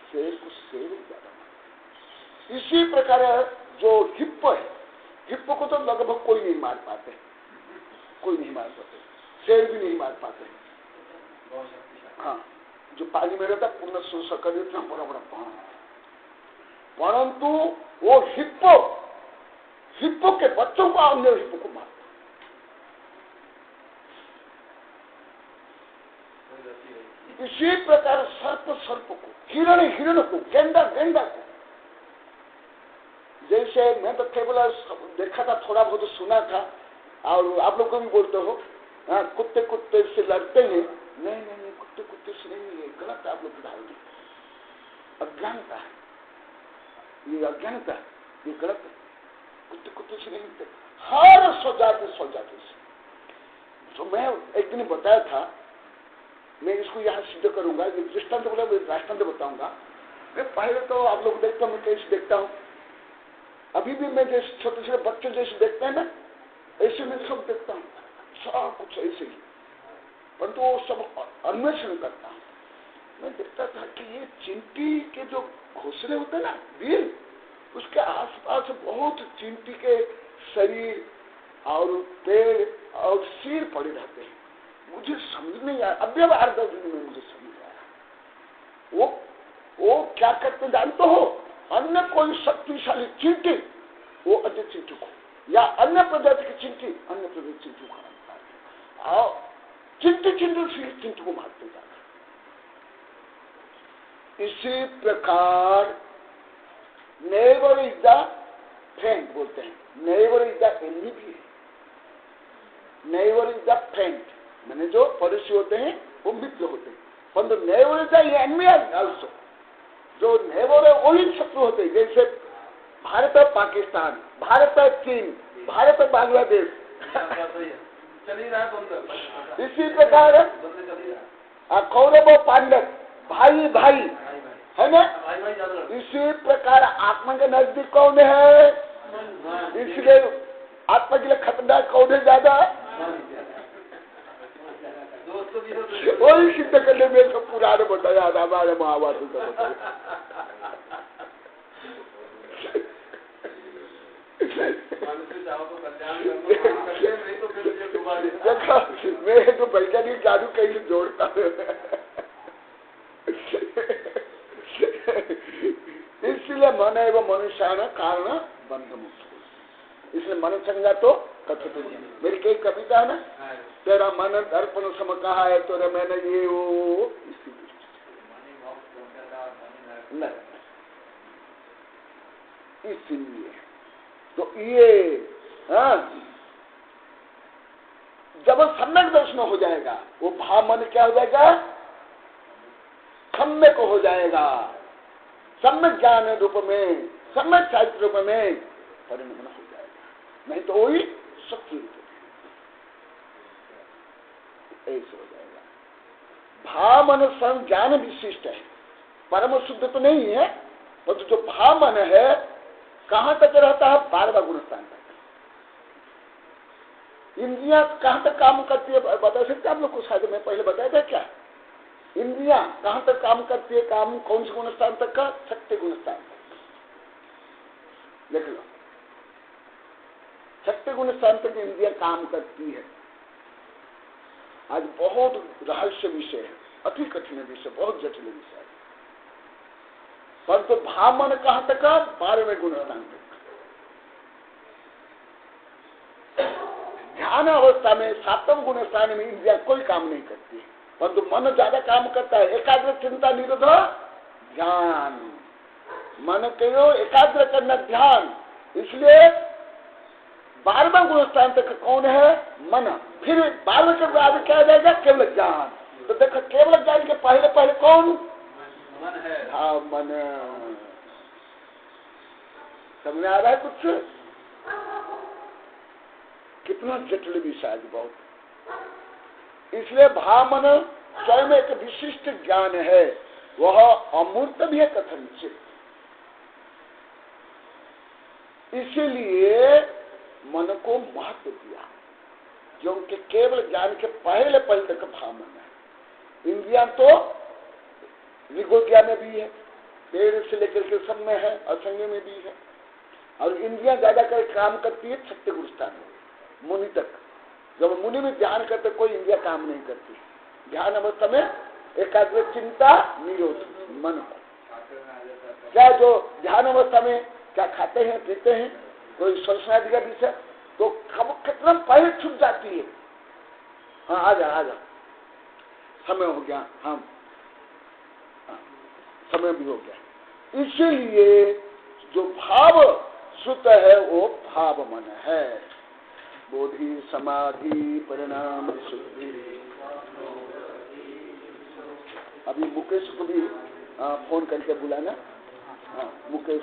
शेर को शेर ही ज्यादा। इसी प्रकार जो हिप्पो है, हिप्पो को तो लगभग कोई नहीं मार पाते, कोई नहीं मार पाते, शेर भी नहीं मार पाते। हाँ, जो पानी में रहता पूर्ण शोषण कर देते हैं, बड़ा बड़ा पानी। परंतु वो हिप्पो, हिप्पो के बच्चों को अन्य हिप्पो को मारता। इसी प्रकार सर्प सर्प को, हिरण हिरण को, गेंडा गेंडा को। जैसे मैं तो केवल देखा था, थोड़ा बहुत सुना था, और आप लोग को भी बोलते हो कुत्ते कुत्ते से लड़ते हैं। नहीं नहीं नहीं, कुत्ते कुत्ते से नहीं, ये गलत आप लोग डाल दी, अज्ञानता है, ये अज्ञानता है, ये गलत है। कुत्ते कुत्ते से नहीं मिलते, हर स्वजाति स्वजाति से। जो मैं एक दिन बताया था, मैं इसको यहाँ सिद्ध करूंगा, ये दृष्टांत बोला, मैं दृष्टांत बताऊंगा। मैं पहले तो आप लोग देखता हूँ, मैं कैसे देखता हूँ, अभी भी मैं जैसे छोटे छोटे बच्चे जैसे देखते हैं ना, ऐसे मैं सब देखता हूँ, सब कुछ ऐसे ही। परंतु वो सब अन्वेषण करता हूँ। मैं देखता था कि ये चिंटी के जो घोंसले होते हैं ना, दिल, उसके आसपास बहुत चिंटी के शरीर और पेड़ और सिर पड़े रहते हैं। मुझे समझ नहीं आया, अब 8-10 दिन में मुझे समझ आया। वो क्या करते जानते हो? अन्य कोई शक्तिशाली चींटी वो अन्य चींटी को, या अन्य प्रजाति की चींटी अन्य प्रजाति चींटी को मारता है, और चिंटी चिंटी से चींटी को मारते जाता। इसी प्रकार नेवर इज द फ्रेंड बोलते हैं, नेवर इज द एनिमी भी है। नेवर इज द फ्रेंड मैंने जो पड़ोसी होते हैं वो मित्र होते हैं, परंतु never is the enemy also. जो नेवर है वही शत्रु होते हैं। जैसे भारत और पाकिस्तान, भारत और चीन, भारत और बांग्लादेश, इसी प्रकार कौरव और पांडव भाई भाई है ना। इसी प्रकार आत्मा के नजदीक कौन है? इसलिए आत्मा के लिए खतरनाक कौन है ज्यादा? वही सिद्ध करने में सब पुराने बताया, हमारे महाभारत का बताया। देखा मैं जो वैज्ञानिक जादू कैसे जोड़ता है। इसलिए मन एवं मनुष्य कारण बंध मुक्त, इसलिए मन संज्ञा तो कथित। मेरी कई कविता है ना, तेरा मन दर्पण सम कहा है तो मैंने ये वो, इसलिए तो ये जब सम्यक दर्शन हो जाएगा, वो भाव मन क्या हो जाएगा? सम्यक हो जाएगा, सम्यक ज्ञान रूप में, सम्यक साहित्य रूप में परिणमन हो जाएगा। नहीं तो वही शक्ति रूप ऐसे हो जाएगा। भाव मन स्वयं ज्ञान विशिष्ट है, परम शुद्ध तो नहीं है, परंतु जो भाव मन है कहां तक रहता है? 12वां गुण स्थान तक। इंद्रियां कहाँ तक काम करती है बता सकते आप लोग को? शायद मैं पहले बताया था क्या? इंद्रियां कहाँ तक काम करती है? काम कौन से गुण स्थान तक का? शक्ति गुण स्थान तक। देख लो, शक्ति गुण स्थान तक इंद्रियां काम करती है। आज बहुत रहस्य विषय है, अति कठिन विषय, बहुत जटिल विषय है। परंतु भाव मन कहाँ तक का? 12वें गुण स्थान तक। ध्यान अवस्था में 7वें गुण स्थान में इंद्रिया कोई काम नहीं करती है, परंतु मन ज्यादा काम करता है। एकाग्र चिंता निरोध ध्यान, मन को एकाग्र करना ध्यान। इसलिए 12वें गुण स्थान तक कौन है? मन। फिर 12वें के बाद क्या आ जाएगा? केवल ज्ञान। तो देखो, केवल ज्ञान के पहले पहले कौन? मन है। हाँ, मन। समझ आ रहा है कुछ? कितना जटिल विषय है बहुत। इसलिए भाव मन स्वयं एक विशिष्ट ज्ञान है, वह अमूर्त भी है कथनचित। इसीलिए मन को महत्व दिया, जो उनके केवल ज्ञान के पहले पहले तक भाव मन है। इंद्रियां तो निगोद्या में भी है, पेड़ से लेकर के सब में है, असंग में भी है। और इंद्रियां ज्यादा कर काम करती है छठे गुण स्थान में, मुनि तक। जब मुनि में ध्यान करते कोई इंद्रिया काम नहीं करती। ध्यान अवस्था में एकाग्र चिंता निरोध मन को। क्या जो ध्यान अवस्था में क्या खाते हैं पीते हैं, कोई संस्नादि का विषय, तो कितना पहले छूट जाती है। हाँ, आ जा, समय हो गया। हाँ, समय भी हो गया। इसीलिए जो भाव सुत है वो भाव मन है। बोधि समाधि परिणाम शुद्धि। अभी मुकेश को भी फोन करके बुलाना। हाँ, मुकेश।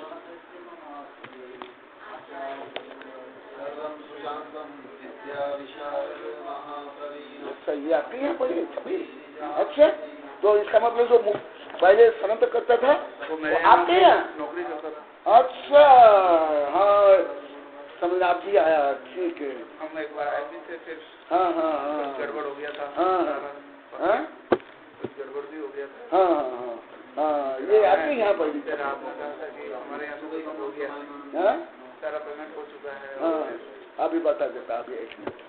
अच्छा, ये आती है पहले सभी। अच्छा, तो इसका मतलब जो पहले सनत करता था वो आते हैं, नौकरी करता था। अच्छा, हाँ, समझ आप भी आया। ठीक है, हम एक बार आए भी थे, फिर हाँ, गड़बड़ हो गया था। कुछ गड़बड़ भी हो गया था। हाँ, ये आते हैं यहाँ पर। फिर आपने कहा था कि हमारे यहाँ से हो गया, सारा पेमेंट हो चुका है। हाँ, अभी बता देता, अभी 1 मिनट।